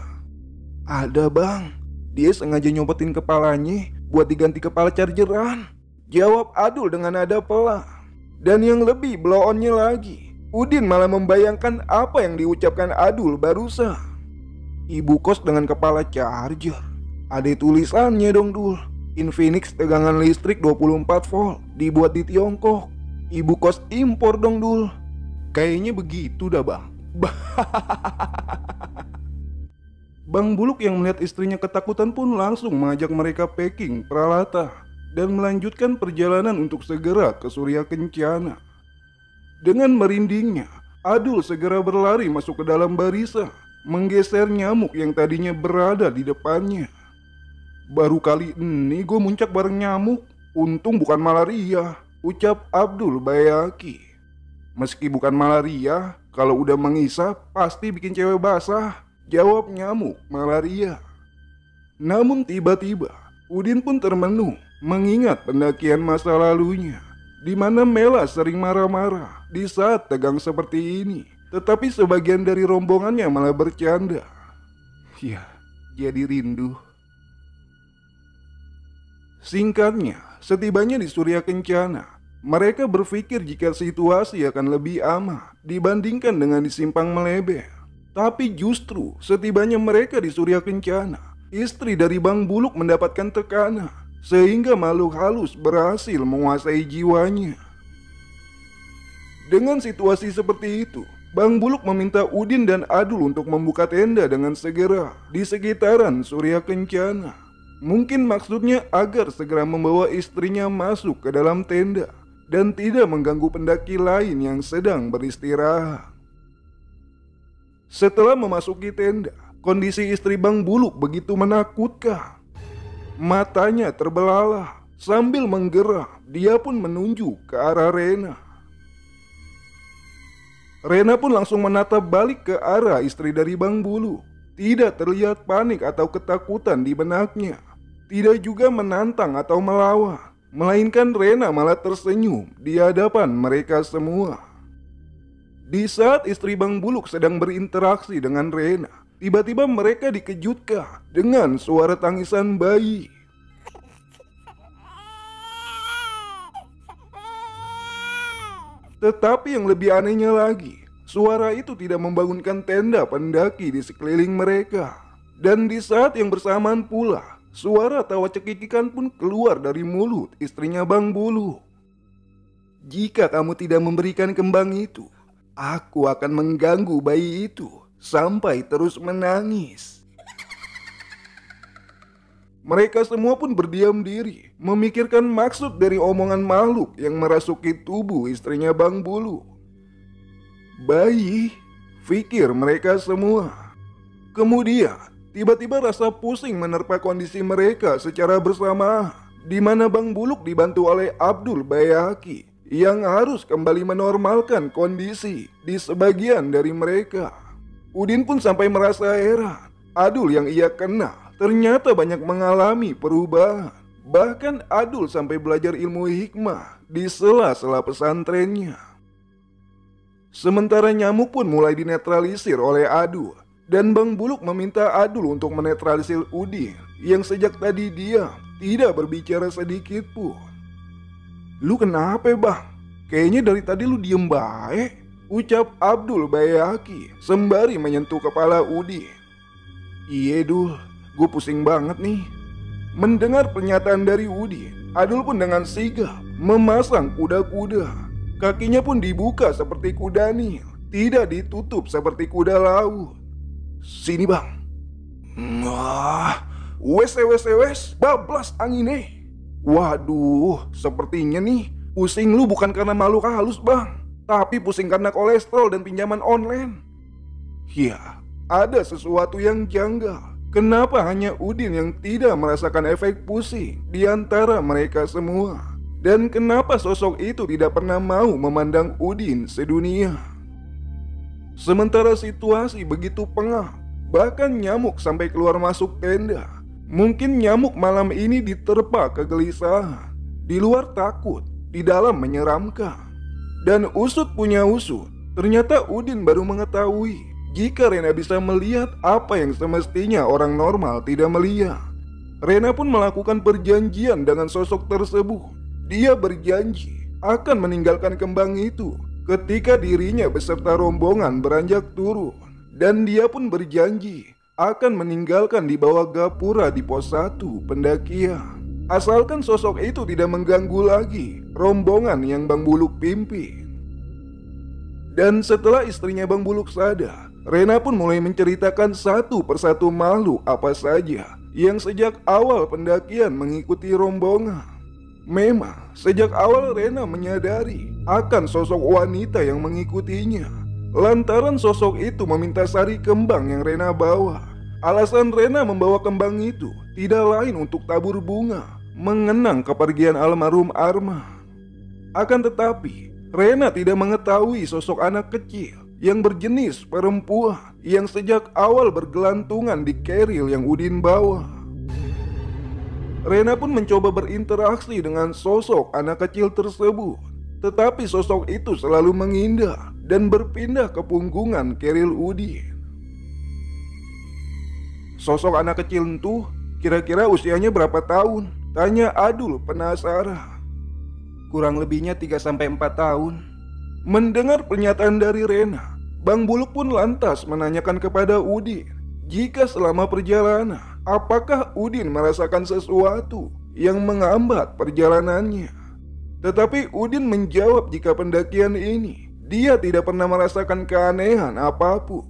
Ada bang, dia sengaja nyopotin kepalanya buat diganti kepala chargeran, jawab Adul dengan nada pelan. Dan yang lebih bloonnya lagi, Udin malah membayangkan apa yang diucapkan Adul barusan. Ibu kos dengan kepala charger. Ada tulisannya dong Dul, Infinix tegangan listrik 24 volt, dibuat di Tiongkok. Ibu kos impor dong Dul. Kayaknya begitu dah bang. Bang Buluk yang melihat istrinya ketakutan pun langsung mengajak mereka packing peralatan dan melanjutkan perjalanan untuk segera ke Surya Kencana. Dengan merindingnya, Adul segera berlari masuk ke dalam barisan, menggeser nyamuk yang tadinya berada di depannya. Baru kali ini gue muncak bareng nyamuk, untung bukan malaria, ucap Abdul Bayaki. Meski bukan malaria, kalau udah mengisap pasti bikin cewek basah, jawab nyamuk malaria. Namun tiba-tiba Udin pun termenung mengingat pendakian masa lalunya, di mana Mela sering marah-marah di saat tegang seperti ini. Tetapi sebagian dari rombongannya malah bercanda. Ya, jadi rindu. Singkatnya, setibanya di Surya Kencana, mereka berpikir jika situasi akan lebih aman dibandingkan dengan di Simpang Melebeh. Tapi justru setibanya mereka di Surya Kencana, istri dari Bang Buluk mendapatkan tekanan sehingga makhluk halus berhasil menguasai jiwanya. Dengan situasi seperti itu, Bang Buluk meminta Udin dan Adul untuk membuka tenda dengan segera di sekitaran Surya Kencana. Mungkin maksudnya agar segera membawa istrinya masuk ke dalam tenda dan tidak mengganggu pendaki lain yang sedang beristirahat. Setelah memasuki tenda, kondisi istri Bang Buluk begitu menakutkan. Matanya terbelalak, sambil menggerak, dia pun menunjuk ke arah Rena. Rena pun langsung menatap balik ke arah istri dari Bang Buluk. Tidak terlihat panik atau ketakutan di benaknya. Tidak juga menantang atau melawan, melainkan Rena malah tersenyum di hadapan mereka semua. Di saat istri Bang Buluk sedang berinteraksi dengan Rena, tiba-tiba mereka dikejutkan dengan suara tangisan bayi. Tetapi yang lebih anehnya lagi, suara itu tidak membangunkan tenda pendaki di sekeliling mereka. Dan di saat yang bersamaan pula, suara tawa cekikikan pun keluar dari mulut istrinya Bang Buluk. Jika kamu tidak memberikan kembang itu, aku akan mengganggu bayi itu sampai terus menangis. Mereka semua pun berdiam diri, memikirkan maksud dari omongan makhluk yang merasuki tubuh istrinya Bang Buluk. Bayi, pikir mereka semua. Kemudian, tiba-tiba rasa pusing menerpa kondisi mereka secara bersamaan, di mana Bang Buluk dibantu oleh Abdul Bayaki yang harus kembali menormalkan kondisi di sebagian dari mereka. Udin pun sampai merasa heran, Adul yang ia kenal ternyata banyak mengalami perubahan. Bahkan Adul sampai belajar ilmu hikmah di sela-sela pesantrennya. Sementara nyamuk pun mulai dinetralisir oleh Adul, dan Bang Buluk meminta Adul untuk menetralisir Udin yang sejak tadi diam, tidak berbicara sedikit pun. Lu kenapa bang? Kayaknya dari tadi lu diem baik, ucap Abdul Bayaki sembari menyentuh kepala Udin. Iya Dul, gue pusing banget nih. Mendengar pernyataan dari Udin, Adul pun dengan sigap memasang kuda-kuda. Kakinya pun dibuka seperti kuda Nil, tidak ditutup seperti kuda laut. Sini bang. Wah, wes, bablas anginnya. Waduh, sepertinya nih pusing lu bukan karena makhluk halus bang, tapi pusing karena kolesterol dan pinjaman online. Ya, ada sesuatu yang janggal Kenapa hanya Udin yang tidak merasakan efek pusing di antara mereka semua? Dan kenapa sosok itu tidak pernah mau memandang Udin sedunia? Sementara situasi begitu pengap, bahkan nyamuk sampai keluar masuk tenda. Mungkin nyamuk malam ini diterpa kegelisahan. Di luar takut, di dalam menyeramkan. Dan usut punya usut, ternyata Udin baru mengetahui jika Rena bisa melihat apa yang semestinya orang normal tidak melihat. Rena pun melakukan perjanjian dengan sosok tersebut. Dia berjanji akan meninggalkan kembang itu ketika dirinya beserta rombongan beranjak turun. Dan dia pun berjanji akan meninggalkan di bawah gapura di pos 1 pendakian. Asalkan sosok itu tidak mengganggu lagi rombongan yang Bang Buluk pimpin. Dan setelah istrinya Bang Buluk sadar, Rena pun mulai menceritakan satu persatu makhluk apa saja yang sejak awal pendakian mengikuti rombongan. Memang, sejak awal Rena menyadari akan sosok wanita yang mengikutinya. Lantaran sosok itu meminta sari kembang yang Rena bawa. Alasan Rena membawa kembang itu tidak lain untuk tabur bunga, mengenang kepergian almarhum Arman. Akan tetapi, Rena tidak mengetahui sosok anak kecil yang berjenis perempuan yang sejak awal bergelantungan di keril yang Udin bawa. Rena pun mencoba berinteraksi dengan sosok anak kecil tersebut, tetapi sosok itu selalu menghindar dan berpindah ke punggungan keril Udin. Sosok anak kecil itu kira-kira usianya berapa tahun? Tanya Adul penasaran. Kurang lebihnya 3-4 tahun. Mendengar pernyataan dari Rena, Bang Buluk pun lantas menanyakan kepada Udin jika selama perjalanan apakah Udin merasakan sesuatu yang menghambat perjalanannya. Tetapi Udin menjawab jika pendakian ini dia tidak pernah merasakan keanehan apapun.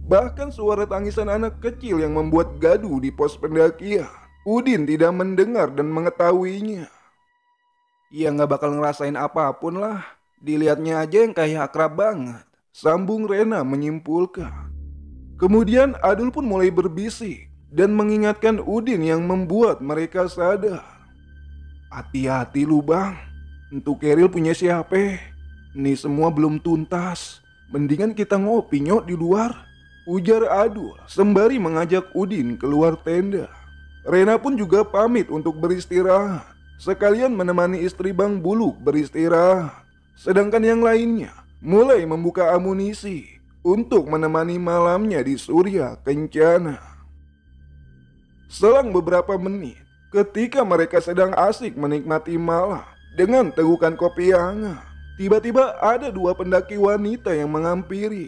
Bahkan suara tangisan anak kecil yang membuat gaduh di pos pendakian, Udin tidak mendengar dan mengetahuinya. Ya nggak bakal ngerasain apapun lah. Dilihatnya aja yang kayak akrab banget, sambung Rena menyimpulkan. Kemudian Adul pun mulai berbisik dan mengingatkan Udin yang membuat mereka sadar. Hati-hati lu Bang, untuk Keril punya siapa? Ini semua belum tuntas. Mendingan kita ngopi nyok di luar, ujar Adul sembari mengajak Udin keluar tenda. Rena pun juga pamit untuk beristirahat, sekalian menemani istri Bang Buluk beristirahat. Sedangkan yang lainnya mulai membuka amunisi untuk menemani malamnya di Surya Kencana. Selang beberapa menit, ketika mereka sedang asik menikmati malam dengan tegukan kopi hangat, tiba-tiba ada dua pendaki wanita yang menghampiri.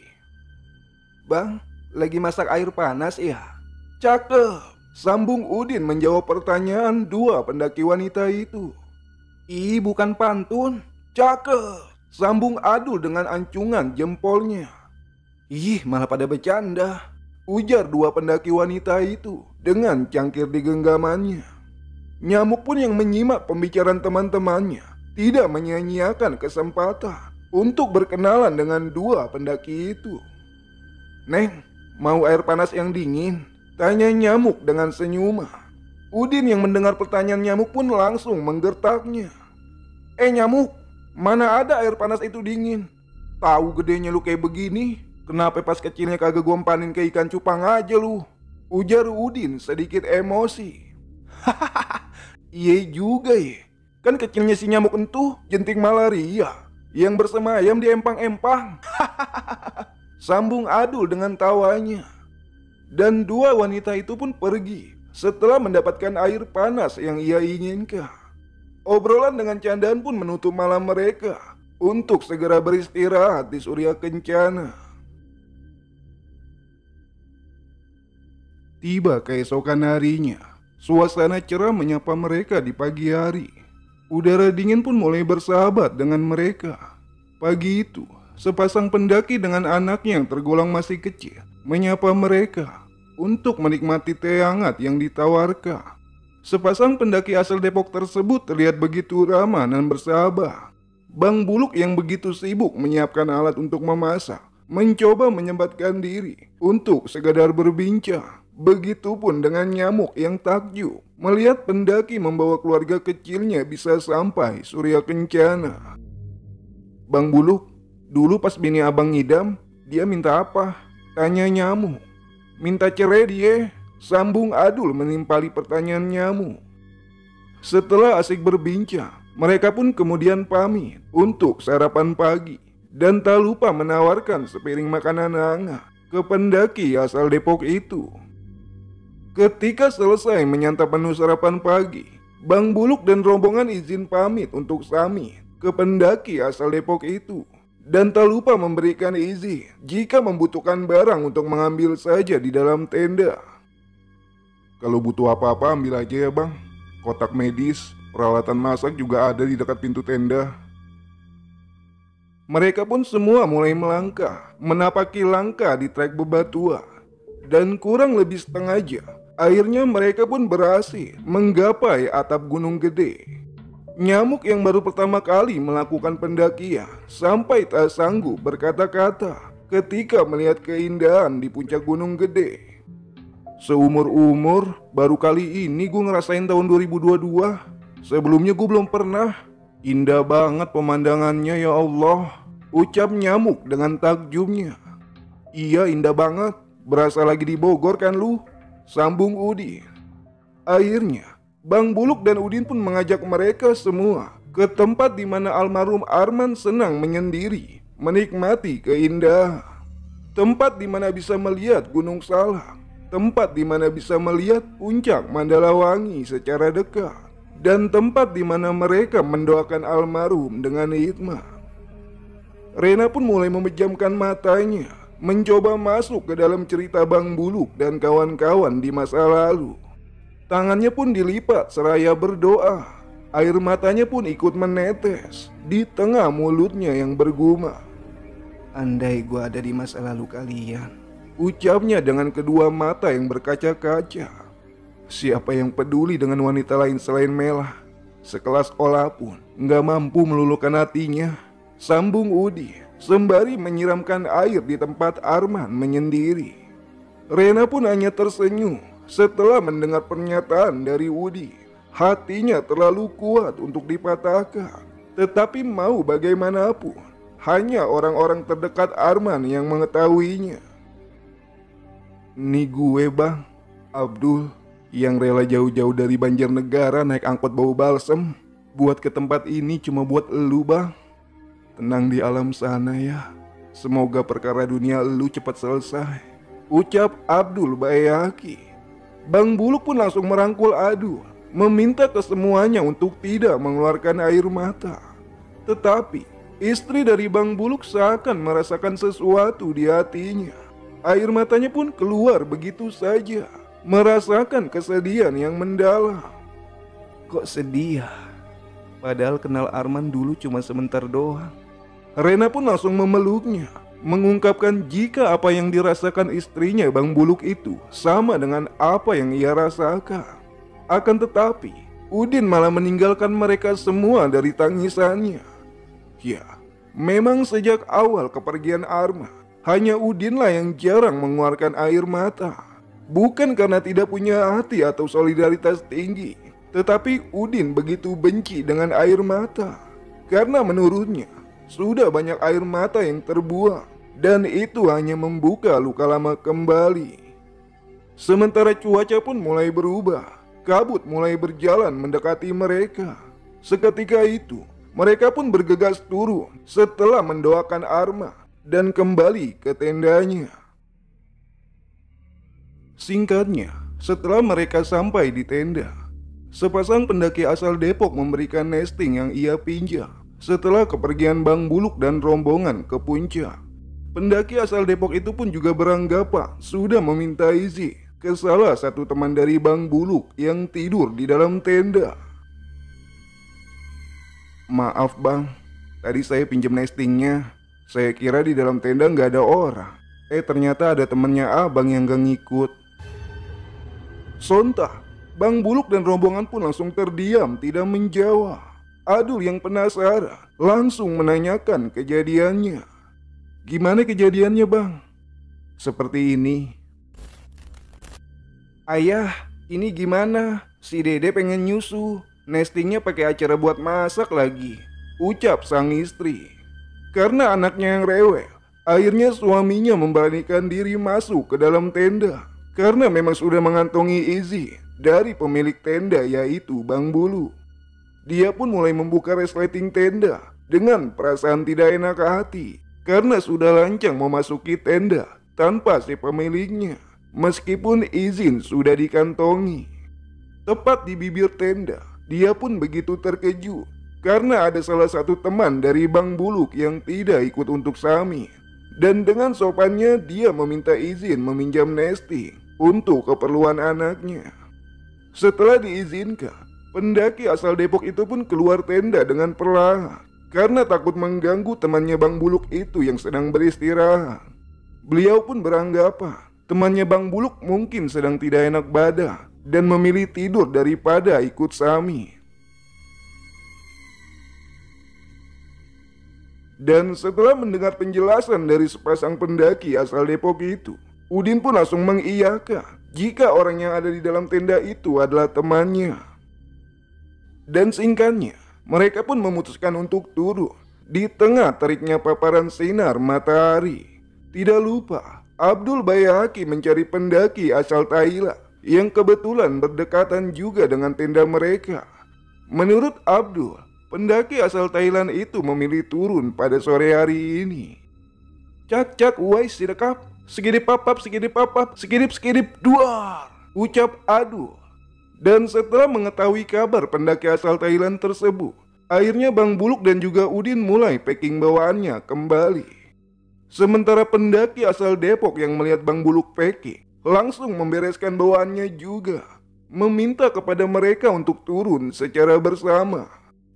Bang, lagi masak air panas ya? Cakep, sambung Udin menjawab pertanyaan dua pendaki wanita itu. Ih, bukan pantun. Cakep, sambung Adul dengan ancungan jempolnya. Ih, malah pada bercanda, ujar dua pendaki wanita itu dengan cangkir di genggamannya. Nyamuk pun yang menyimak pembicaraan teman-temannya tidak menyia-nyiakan kesempatan untuk berkenalan dengan dua pendaki itu. Neng, mau air panas yang dingin? Tanya Nyamuk dengan senyuman. Udin yang mendengar pertanyaan Nyamuk pun langsung menggertaknya. Nyamuk, mana ada air panas itu dingin? Tahu gedenya lu kayak begini, kenapa pas kecilnya kagak gua empanin ke ikan cupang aja lu? Ujar Udin sedikit emosi. Iya juga ya, kan kecilnya si Nyamuk entuh jentik malaria yang bersemayam di empang-empang. Sambung Adul dengan tawanya. Dan dua wanita itu pun pergi setelah mendapatkan air panas yang ia inginkan. Obrolan dengan candaan pun menutup malam mereka untuk segera beristirahat di Surya Kencana. Tiba keesokan harinya, suasana cerah menyapa mereka di pagi hari. Udara dingin pun mulai bersahabat dengan mereka. Pagi itu, sepasang pendaki dengan anaknya yang tergolong masih kecil menyapa mereka untuk menikmati teh hangat yang ditawarkan. Sepasang pendaki asal Depok tersebut terlihat begitu ramah dan bersahabat. Bang Buluk yang begitu sibuk menyiapkan alat untuk memasak mencoba menyempatkan diri untuk sekadar berbincang Begitupun dengan Nyamuk yang takjub melihat pendaki membawa keluarga kecilnya bisa sampai Surya Kencana. "Bang Buluk, dulu pas bini abang ngidam, dia minta apa?" tanya Nyamuk. "Minta cerai dia," sambung Adul menimpali pertanyaan Nyamuk. Setelah asik berbincang, mereka pun kemudian pamit untuk sarapan pagi dan tak lupa menawarkan sepiring makanan hangat ke pendaki asal Depok itu. Ketika selesai menyantap menu sarapan pagi, Bang Buluk dan rombongan izin pamit untuk samit ke pendaki asal Depok itu. Dan tak lupa memberikan izin jika membutuhkan barang untuk mengambil saja di dalam tenda. "Kalau butuh apa-apa ambil aja ya bang. Kotak medis, peralatan masak juga ada di dekat pintu tenda." Mereka pun semua mulai melangkah, menapaki langkah di trek bebatuan. Dan kurang lebih setengah jam, akhirnya mereka pun berhasil menggapai atap Gunung Gede. Nyamuk yang baru pertama kali melakukan pendakian sampai tak sanggup berkata-kata ketika melihat keindahan di puncak Gunung Gede. "Seumur-umur, baru kali ini gue ngerasain tahun 2022. Sebelumnya gue belum pernah. Indah banget pemandangannya ya Allah," ucap Nyamuk dengan takjubnya. "Iya indah banget, berasa lagi di Bogor kan lu?" sambung Udin. Akhirnya Bang Buluk dan Udin pun mengajak mereka semua ke tempat di mana almarhum Arman senang menyendiri, menikmati keindahan. Tempat di mana bisa melihat Gunung Salak, tempat di mana bisa melihat puncak Mandalawangi secara dekat, dan tempat di mana mereka mendoakan almarhum dengan hikmat. Rena pun mulai memejamkan matanya, mencoba masuk ke dalam cerita Bang Buluk dan kawan-kawan di masa lalu. Tangannya pun dilipat seraya berdoa. Air matanya pun ikut menetes di tengah mulutnya yang bergumam. "Andai gua ada di masa lalu kalian," ucapnya dengan kedua mata yang berkaca-kaca. "Siapa yang peduli dengan wanita lain selain Mela? Sekelas Ola pun nggak mampu meluluhkan hatinya," sambung Udi sembari menyiramkan air di tempat Arman menyendiri. Rena pun hanya tersenyum setelah mendengar pernyataan dari Udi. Hatinya terlalu kuat untuk dipatahkan, tetapi mau bagaimanapun, hanya orang-orang terdekat Arman yang mengetahuinya. "Nih gue bang, Abdul, yang rela jauh-jauh dari Banjarnegara naik angkot bau balsem buat ke tempat ini cuma buat elu bang. Tenang di alam sana ya, semoga perkara dunia elu cepat selesai," ucap Abdul bayaki. Bang Buluk pun langsung merangkul Adul, meminta kesemuanya untuk tidak mengeluarkan air mata. Tetapi istri dari Bang Buluk seakan merasakan sesuatu di hatinya. Air matanya pun keluar begitu saja, merasakan kesedihan yang mendalam. "Kok sedih ya? Padahal kenal Arman dulu cuma sebentar doang." Rena pun langsung memeluknya, mengungkapkan jika apa yang dirasakan istrinya Bang Buluk itu sama dengan apa yang ia rasakan. Akan tetapi Udin malah meninggalkan mereka semua dari tangisannya. Ya, memang sejak awal kepergian Arman, hanya Udinlah yang jarang mengeluarkan air mata. Bukan karena tidak punya hati atau solidaritas tinggi, tetapi Udin begitu benci dengan air mata. Karena menurutnya sudah banyak air mata yang terbuang, dan itu hanya membuka luka lama kembali. Sementara cuaca pun mulai berubah, kabut mulai berjalan mendekati mereka. Seketika itu, mereka pun bergegas turun setelah mendoakan Arman dan kembali ke tendanya. Singkatnya, setelah mereka sampai di tenda, sepasang pendaki asal Depok memberikan nesting yang ia pinjam setelah kepergian Bang Buluk dan rombongan ke puncak. Pendaki asal Depok itu pun juga beranggapan sudah meminta izin ke salah satu teman dari Bang Buluk yang tidur di dalam tenda. "Maaf bang, tadi saya pinjam nestingnya. Saya kira di dalam tenda nggak ada orang. Ternyata ada temannya abang yang gak ngikut." Sontak, Bang Buluk dan rombongan pun langsung terdiam tidak menjawab. Adul yang penasaran langsung menanyakan kejadiannya. "Gimana kejadiannya bang?" "Seperti ini. Ayah, ini gimana? Si Dede pengen nyusu. Nestingnya pakai acara buat masak lagi, ucap sang istri. Karena anaknya yang rewel, akhirnya suaminya memberanikan diri masuk ke dalam tenda. Karena memang sudah mengantongi izin dari pemilik tenda, yaitu Bang Bulu. Dia pun mulai membuka resleting tenda dengan perasaan tidak enak hati karena sudah lancang memasuki tenda tanpa si pemiliknya, meskipun izin sudah dikantongi. Tepat di bibir tenda, dia pun begitu terkejut karena ada salah satu teman dari Bang Buluk yang tidak ikut untuk Sami. Dan dengan sopannya dia meminta izin meminjam nesting untuk keperluan anaknya. Setelah diizinkan, pendaki asal Depok itu pun keluar tenda dengan perlahan karena takut mengganggu temannya Bang Buluk itu yang sedang beristirahat. Beliau pun beranggapan temannya Bang Buluk mungkin sedang tidak enak badan dan memilih tidur daripada ikut Sami. Dan setelah mendengar penjelasan dari sepasang pendaki asal Depok itu, Udin pun langsung mengiyakan jika orang yang ada di dalam tenda itu adalah temannya. Dan singkatnya, mereka pun memutuskan untuk turun di tengah teriknya paparan sinar matahari. Tidak lupa, Abdul Bayahaki mencari pendaki asal Thailand yang kebetulan berdekatan juga dengan tenda mereka. Menurut Abdul, pendaki asal Thailand itu memilih turun pada sore hari ini. Cak wais sidekap, segidip papap, segidip duar, ucap Adul. Dan setelah mengetahui kabar pendaki asal Thailand tersebut, akhirnya Bang Buluk dan juga Udin mulai packing bawaannya kembali. Sementara pendaki asal Depok yang melihat Bang Buluk packing langsung membereskan bawaannya juga, meminta kepada mereka untuk turun secara bersama.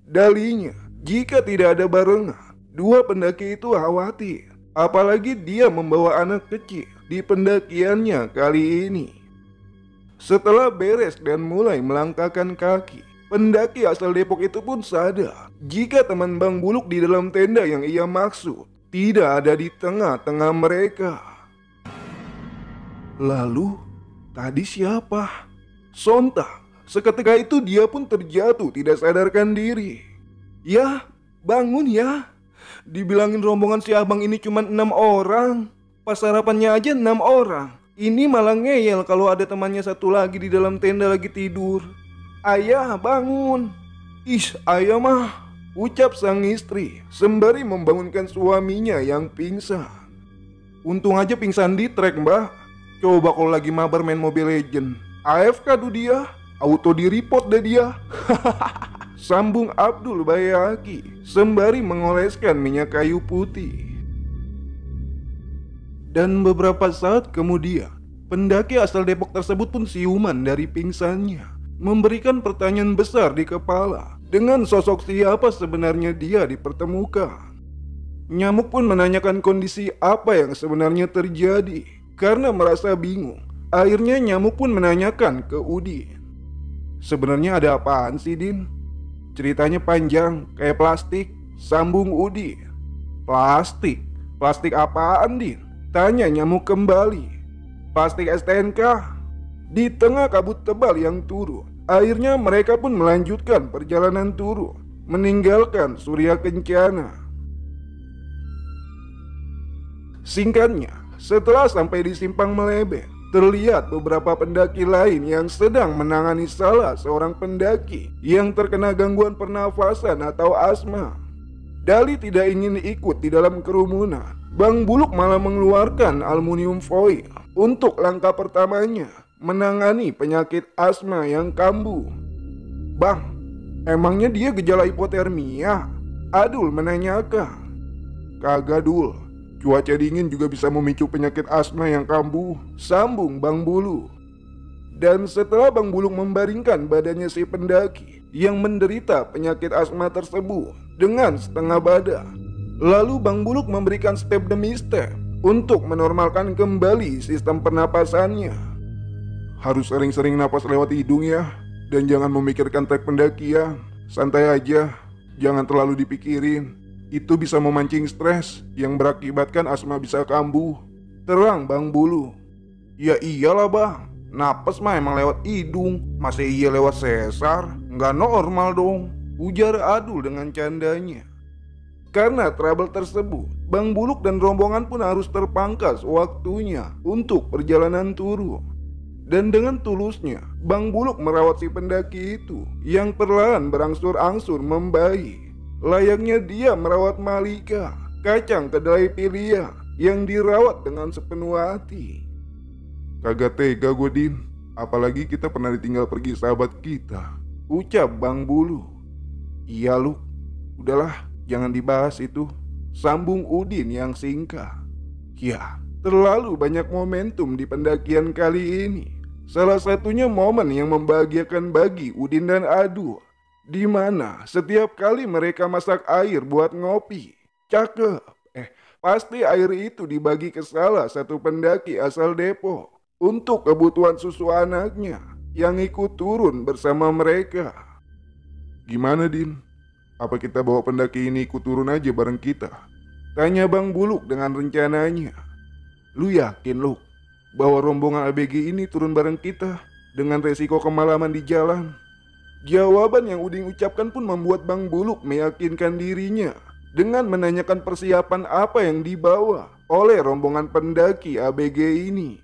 Dalinya, jika tidak ada barengan, dua pendaki itu khawatir, apalagi dia membawa anak kecil di pendakiannya kali ini. Setelah beres dan mulai melangkahkan kaki, pendaki asal Depok itu pun sadar jika teman Bang Buluk di dalam tenda yang ia maksud tidak ada di tengah-tengah mereka. Lalu, tadi siapa? Sontak, seketika itu dia pun terjatuh tidak sadarkan diri. Ya, bangun ya. Dibilangin rombongan si abang ini cuma 6 orang. Pas sarapannya aja 6 orang. Ini malah ngeyel kalau ada temannya satu lagi di dalam tenda lagi tidur. Ayah, bangun. Ayah mah, ucap sang istri sembari membangunkan suaminya yang pingsan. Untung aja pingsan di trek, mbak. Coba kalau lagi mabar main Mobile Legend, AFK tuh dia, auto di report deh dia. Sambung Abdul Bayahaki sembari mengoleskan minyak kayu putih. Dan beberapa saat kemudian, pendaki asal Depok tersebut pun siuman dari pingsannya, memberikan pertanyaan besar di kepala dengan sosok siapa sebenarnya dia dipertemukan. Nyamuk pun menanyakan kondisi apa yang sebenarnya terjadi. Karena merasa bingung, akhirnya Nyamuk pun menanyakan ke Udin. Sebenarnya ada apaan sih, Din? Ceritanya panjang, kayak plastik, sambung Udin. Plastik? Plastik apaan, Din? Tanya Nyamuk kembali. Plastik STNK? Di tengah kabut tebal yang turun, akhirnya mereka pun melanjutkan perjalanan turun, meninggalkan Surya Kencana. Singkatnya, setelah sampai di Simpang Melebet, terlihat beberapa pendaki lain yang sedang menangani salah seorang pendaki yang terkena gangguan pernafasan atau asma. Dali tidak ingin ikut di dalam kerumunan. Bang Buluk malah mengeluarkan aluminium foil untuk langkah pertamanya menangani penyakit asma yang kambuh. Bang, emangnya dia gejala hipotermia? Adul menanyakan. Kagak, Dul. Cuaca dingin juga bisa memicu penyakit asma yang kambuh, sambung Bang Bulu. Dan setelah Bang Buluk membaringkan badannya si pendaki yang menderita penyakit asma tersebut dengan setengah badan, lalu Bang Buluk memberikan step demi step untuk menormalkan kembali sistem pernapasannya. Harus sering-sering napas lewat hidung ya, dan jangan memikirkan trek pendakian. Santai aja, jangan terlalu dipikirin. Itu bisa memancing stres yang berakibatkan asma bisa kambuh, terang Bang Bulu. Ya iyalah bang, Napes mah emang lewat hidung, masa iya lewat sesar? Nggak normal dong, ujar Adul dengan candanya. Karena trouble tersebut, Bang Buluk dan rombongan pun harus terpangkas waktunya untuk perjalanan turun. Dan dengan tulusnya, Bang Buluk merawat si pendaki itu yang perlahan berangsur-angsur membaik. Layaknya dia merawat Malika, kacang kedelai Pilia yang dirawat dengan sepenuh hati. Kagak tega gue, Din. Apalagi kita pernah ditinggal pergi sahabat kita, ucap Bang Buluk. Iya Luk, udahlah jangan dibahas itu, sambung Udin yang singkat. Ya, terlalu banyak momentum di pendakian kali ini. Salah satunya momen yang membahagiakan bagi Udin dan Adul, di mana setiap kali mereka masak air buat ngopi, cakep. Pasti air itu dibagi ke salah satu pendaki asal Depok untuk kebutuhan susu anaknya yang ikut turun bersama mereka. Gimana, Din? Apa kita bawa pendaki ini ikut turun aja bareng kita? Tanya Bang Buluk dengan rencananya. Lu yakin, Luk, bahwa rombongan ABG ini turun bareng kita dengan resiko kemalaman di jalan? Jawaban yang Udin ucapkan pun membuat Bang Buluk meyakinkan dirinya dengan menanyakan persiapan apa yang dibawa oleh rombongan pendaki ABG ini.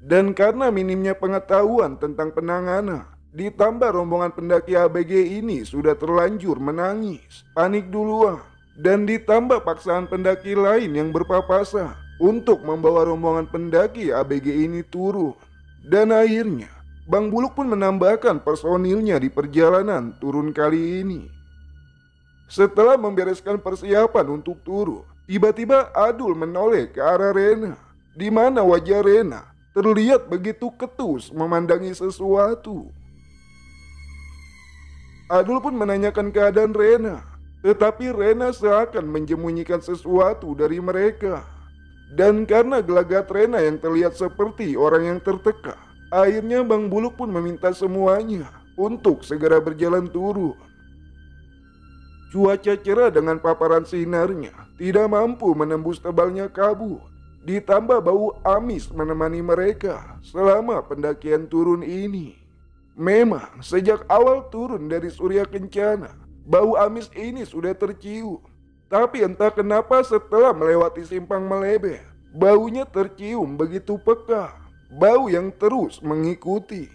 Dan karena minimnya pengetahuan tentang penanganan, ditambah rombongan pendaki ABG ini sudah terlanjur menangis, panik duluan, dan ditambah paksaan pendaki lain yang berpapasan untuk membawa rombongan pendaki ABG ini turun. Dan akhirnya Bang Buluk pun menambahkan personilnya di perjalanan turun kali ini. Setelah membereskan persiapan untuk turun, tiba-tiba Adul menoleh ke arah Rena, di mana wajah Rena terlihat begitu ketus memandangi sesuatu. Adul pun menanyakan keadaan Rena, tetapi Rena seakan menyembunyikan sesuatu dari mereka. Dan karena gelagat Rena yang terlihat seperti orang yang tertekan, akhirnya Bang Buluk pun meminta semuanya untuk segera berjalan turun. Cuaca cerah dengan paparan sinarnya tidak mampu menembus tebalnya kabut. Ditambah bau amis menemani mereka selama pendakian turun ini. Memang sejak awal turun dari Surya Kencana, bau amis ini sudah tercium. Tapi entah kenapa setelah melewati Simpang Melebeh, baunya tercium begitu pekat. Bau yang terus mengikuti.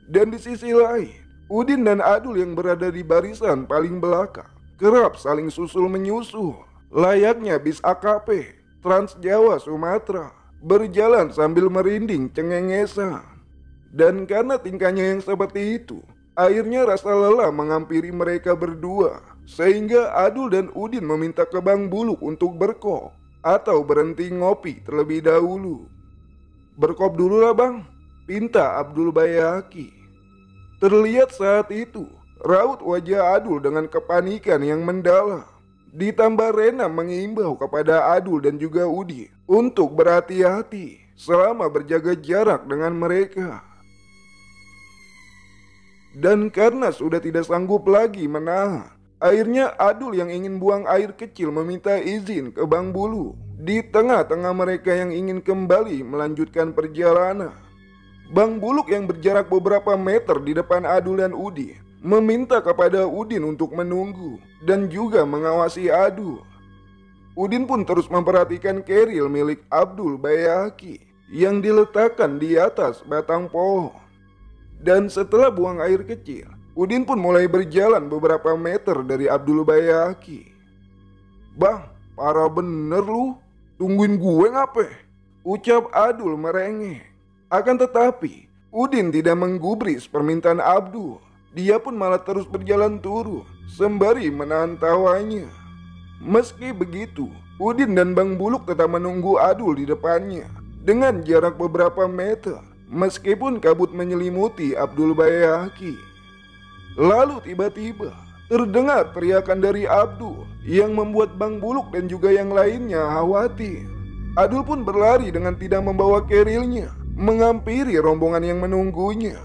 Dan di sisi lain, Udin dan Adul yang berada di barisan paling belakang kerap saling susul menyusul, layaknya bis AKP Trans Jawa Sumatera, berjalan sambil merinding cengengesan. Dan karena tingkahnya yang seperti itu, akhirnya rasa lelah menghampiri mereka berdua, sehingga Adul dan Udin meminta ke Bang Buluk untuk berkop atau berhenti ngopi terlebih dahulu. Berkop dulu lah Bang, pinta Abdul Bayaki. Terlihat saat itu, raut wajah Adul dengan kepanikan yang mendalam. Ditambah Rena mengimbau kepada Adul dan juga Udi untuk berhati-hati selama berjaga jarak dengan mereka. Dan karena sudah tidak sanggup lagi menahan, akhirnya Adul yang ingin buang air kecil meminta izin ke Bang Bulu di tengah-tengah mereka yang ingin kembali melanjutkan perjalanan. Bang Buluk yang berjarak beberapa meter di depan Adul dan Udi meminta kepada Udin untuk menunggu dan juga mengawasi Adul. Udin pun terus memperhatikan keril milik Abdul Bayaki yang diletakkan di atas batang pohon. Dan setelah buang air kecil, Udin pun mulai berjalan beberapa meter dari Abdul Bayaki. Bang, parah bener lu, tungguin gue ngape? Ucap Adul merengek. Akan tetapi, Udin tidak menggubris permintaan Abdul. Dia pun malah terus berjalan turun, sembari menahan tawanya. Meski begitu, Udin dan Bang Buluk tetap menunggu Adul di depannya, dengan jarak beberapa meter, meskipun kabut menyelimuti Abdul Bayaki. Lalu tiba-tiba, terdengar teriakan dari Abdul, yang membuat Bang Buluk dan juga yang lainnya khawatir. Adul pun berlari dengan tidak membawa kerilnya, menghampiri rombongan yang menunggunya.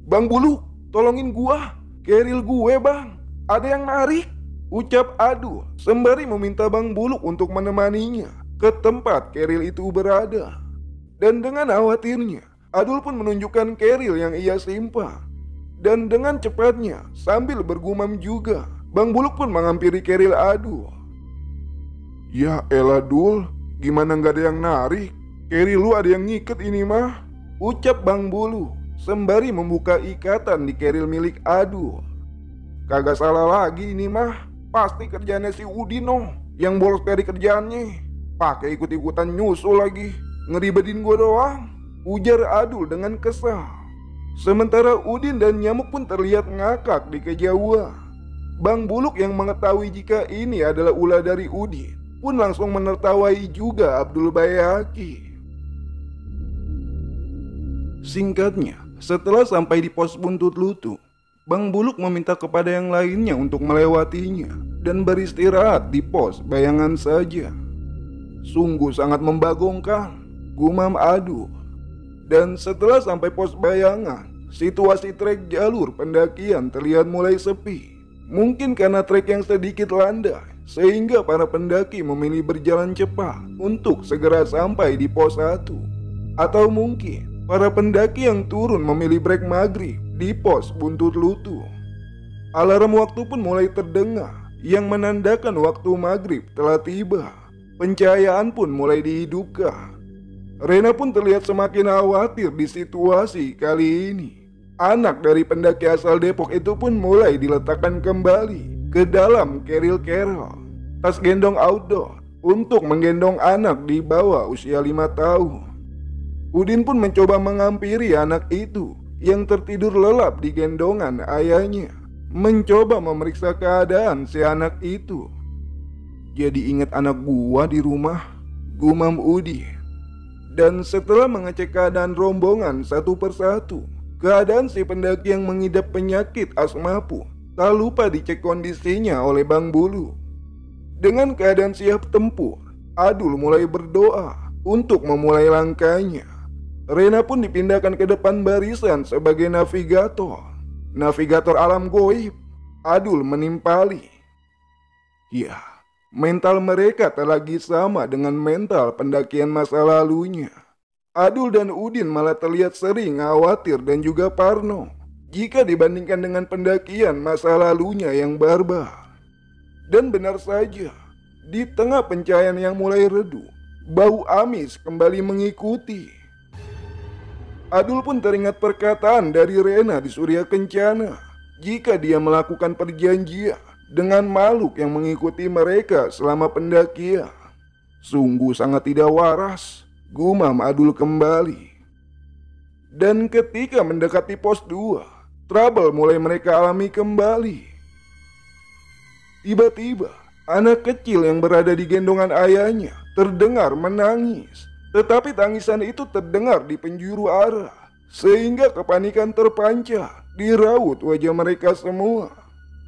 Bang Buluk, tolongin gua, keril gue bang, ada yang narik, ucap Adul sembari meminta Bang Buluk untuk menemaninya ke tempat keril itu berada. Dan dengan khawatirnya, Adul pun menunjukkan keril yang ia simpan. Dan dengan cepatnya, sambil bergumam juga, Bang Buluk pun menghampiri keril Adul. Ya elah Dul, gimana nggak ada yang narik? Keril lu ada yang ngiket ini mah, ucap Bang Buluk sembari membuka ikatan di keril milik Adul. Kagak salah lagi ini mah, pasti kerjaannya si Udino yang bolos dari kerjaannya. Pakai ikut-ikutan nyusul lagi, ngeribetin gua doang, ujar Adul dengan kesal. Sementara Udin dan Nyamuk pun terlihat ngakak di kejauhan. Bang Buluk yang mengetahui jika ini adalah ulah dari Udin pun langsung menertawai juga Abdul Bayaki. Singkatnya, setelah sampai di pos buntut lutu, Bang Buluk meminta kepada yang lainnya untuk melewatinya dan beristirahat di pos bayangan saja. Sungguh sangat membagongkan, gumam Adul. Dan setelah sampai pos bayangan, situasi trek jalur pendakian terlihat mulai sepi. Mungkin karena trek yang sedikit landai, sehingga para pendaki memilih berjalan cepat untuk segera sampai di pos 1. Atau mungkin para pendaki yang turun memilih break maghrib di pos buntut lutu. Alarm waktu pun mulai terdengar yang menandakan waktu maghrib telah tiba. Pencahayaan pun mulai dihidupkan. Rena pun terlihat semakin khawatir di situasi kali ini. Anak dari pendaki asal Depok itu pun mulai diletakkan kembali ke dalam keril Carol, tas gendong outdoor untuk menggendong anak di bawah usia 5 tahun. Udin pun mencoba menghampiri anak itu yang tertidur lelap di gendongan ayahnya, mencoba memeriksa keadaan si anak itu. Jadi ingat anak gua di rumah, gumam Udin. Dan setelah mengecek keadaan rombongan satu persatu, keadaan si pendaki yang mengidap penyakit asma pun tak lupa dicek kondisinya oleh Bang Buluk. Dengan keadaan siap tempur, Adul mulai berdoa untuk memulai langkahnya. Rena pun dipindahkan ke depan barisan sebagai navigator. Navigator alam goib. Adul menimpali. Ya, mental mereka tak lagi sama dengan mental pendakian masa lalunya. Adul dan Udin malah terlihat sering khawatir dan juga parno jika dibandingkan dengan pendakian masa lalunya yang barbar. Dan benar saja, di tengah pencahayaan yang mulai redup, bau amis kembali mengikuti. Adul pun teringat perkataan dari Rena di Surya Kencana jika dia melakukan perjanjian dengan makhluk yang mengikuti mereka selama pendakian. Sungguh sangat tidak waras, gumam Adul kembali. Dan ketika mendekati pos 2, trouble mulai mereka alami kembali. Tiba-tiba, anak kecil yang berada di gendongan ayahnya terdengar menangis. Tetapi tangisan itu terdengar di penjuru arah, sehingga kepanikan terpancar di raut wajah mereka semua.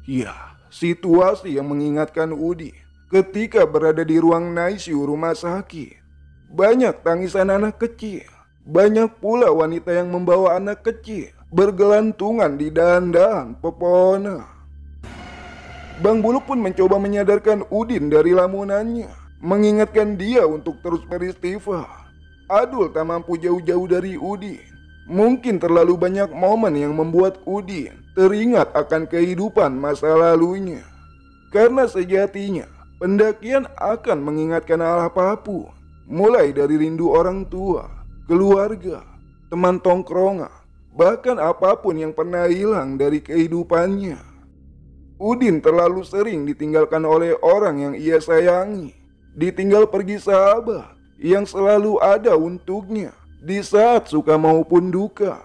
Ya, situasi yang mengingatkan Udin ketika berada di ruang NICU rumah sakit. Banyak tangisan anak kecil, banyak pula wanita yang membawa anak kecil bergelantungan di dahan-dahan pepohonan. Bang Buluk pun mencoba menyadarkan Udin dari lamunannya, mengingatkan dia untuk terus beristighfar. Adul tak mampu jauh-jauh dari Udin. Mungkin terlalu banyak momen yang membuat Udin teringat akan kehidupan masa lalunya. Karena sejatinya, pendakian akan mengingatkan hal apapun. Mulai dari rindu orang tua, keluarga, teman tongkrongan, bahkan apapun yang pernah hilang dari kehidupannya. Udin terlalu sering ditinggalkan oleh orang yang ia sayangi. Ditinggal pergi sahabat yang selalu ada untuknya di saat suka maupun duka.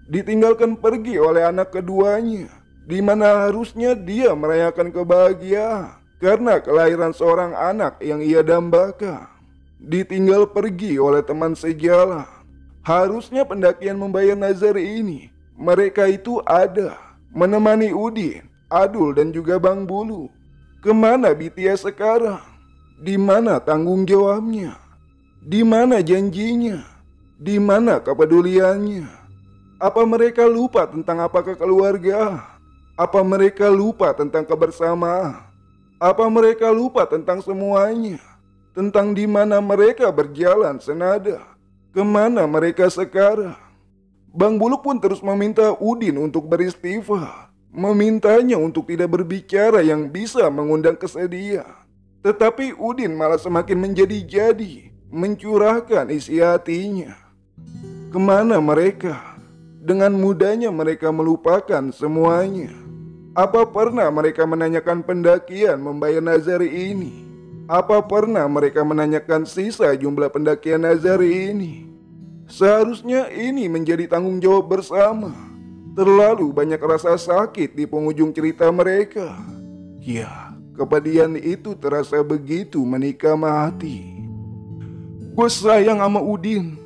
Ditinggalkan pergi oleh anak keduanya, di mana harusnya dia merayakan kebahagiaan karena kelahiran seorang anak yang ia dambakan. Ditinggal pergi oleh teman sejalan. Harusnya pendakian membayar nazar ini, mereka itu ada menemani Udin, Adul dan juga Bang Buluk. Kemana BTS sekarang? Di mana tanggung jawabnya? Di mana janjinya? Di mana kepeduliannya? Apa mereka lupa tentang apakah keluarga? Apa mereka lupa tentang kebersamaan? Apa mereka lupa tentang semuanya? Tentang di mana mereka berjalan senada? Kemana mereka sekarang? Bang Buluk pun terus meminta Udin untuk beristighfar, memintanya untuk tidak berbicara yang bisa mengundang kesedihan. Tetapi Udin malah semakin menjadi-jadi, mencurahkan isi hatinya. Kemana mereka? Dengan mudahnya mereka melupakan semuanya. Apa pernah mereka menanyakan pendakian membayar nazari ini? Apa pernah mereka menanyakan sisa jumlah pendakian nazari ini? Seharusnya ini menjadi tanggung jawab bersama. Terlalu banyak rasa sakit di penghujung cerita mereka. Ya, kepedihan itu terasa begitu menikam hati. Gue sayang sama Udin,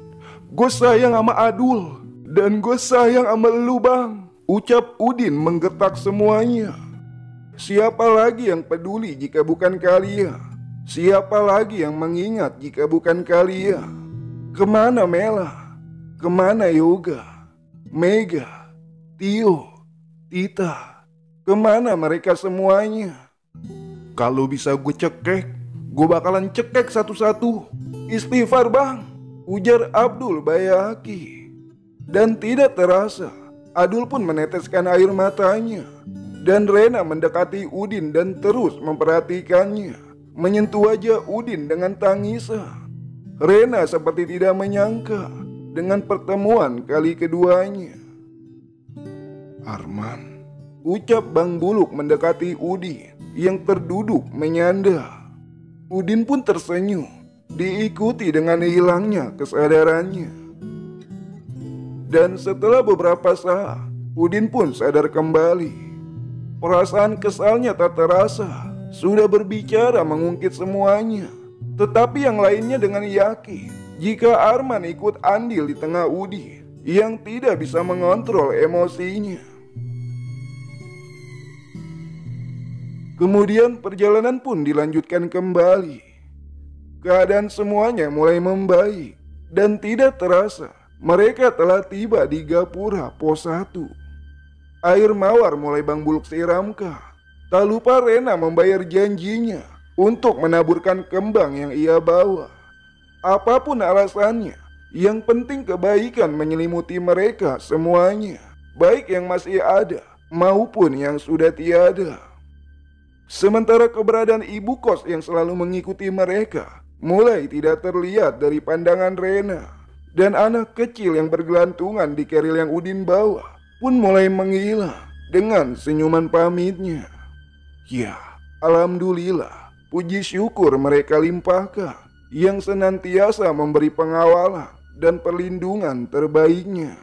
gue sayang sama Adul, dan gue sayang sama lu bang, ucap Udin menggetak semuanya. Siapa lagi yang peduli jika bukan kalian? Siapa lagi yang mengingat jika bukan kalian? Kemana Mela? Kemana Yoga? Mega? Tio? Tita? Kemana mereka semuanya? Kalau bisa gue cekek, gue bakalan cekek satu-satu. Istighfar bang, ujar Abdul Bayaki. Dan tidak terasa, Adul pun meneteskan air matanya. Dan Rena mendekati Udin dan terus memperhatikannya, menyentuh wajah Udin dengan tangisan. Rena seperti tidak menyangka dengan pertemuan kali keduanya. Arman, ucap Bang Buluk mendekati Udin yang terduduk menyandar. Udin pun tersenyum, diikuti dengan hilangnya kesadarannya. Dan setelah beberapa saat, Udin pun sadar kembali. Perasaan kesalnya tak terasa, sudah berbicara mengungkit semuanya. Tetapi yang lainnya dengan yakin jika Arman ikut andil di tengah Udin yang tidak bisa mengontrol emosinya. Kemudian perjalanan pun dilanjutkan kembali. Keadaan semuanya mulai membaik dan tidak terasa mereka telah tiba di Gapura Pos 1. Air mawar mulai Bang Buluk siramkan. Tak lupa Rena membayar janjinya untuk menaburkan kembang yang ia bawa. Apapun alasannya, yang penting kebaikan menyelimuti mereka semuanya, baik yang masih ada maupun yang sudah tiada. Sementara keberadaan ibu kos yang selalu mengikuti mereka mulai tidak terlihat dari pandangan Rena, dan anak kecil yang bergelantungan di keril yang Udin bawa pun mulai menghilang dengan senyuman pamitnya. Ya, alhamdulillah, puji syukur mereka limpahkan yang senantiasa memberi pengawalan dan perlindungan terbaiknya.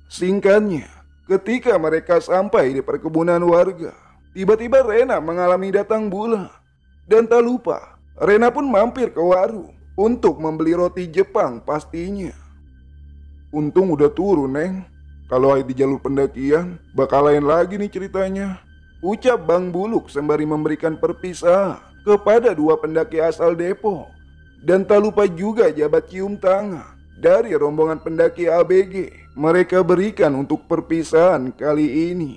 Singkatnya, ketika mereka sampai di perkebunan warga, tiba-tiba Rena mengalami datang bulan. Dan tak lupa, Rena pun mampir ke warung untuk membeli roti Jepang pastinya. Untung udah turun, Neng. Kalau di jalur pendakian, bakal lain lagi nih ceritanya, ucap Bang Buluk sembari memberikan perpisahan kepada dua pendaki asal Depok. Dan tak lupa juga jabat cium tangan dari rombongan pendaki ABG mereka berikan untuk perpisahan kali ini.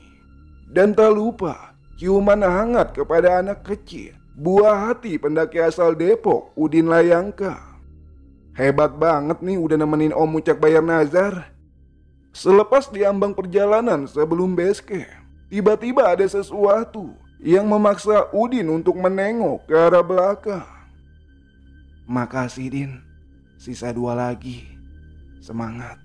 Dan tak lupa ciuman hangat kepada anak kecil, buah hati pendaki asal Depok, Udin Layangka. Hebat banget nih udah nemenin Om Ucak bayar nazar. Selepas diambang perjalanan sebelum base camp, tiba-tiba ada sesuatu yang memaksa Udin untuk menengok ke arah belakang. Makasih Din, sisa 2 lagi. Semangat.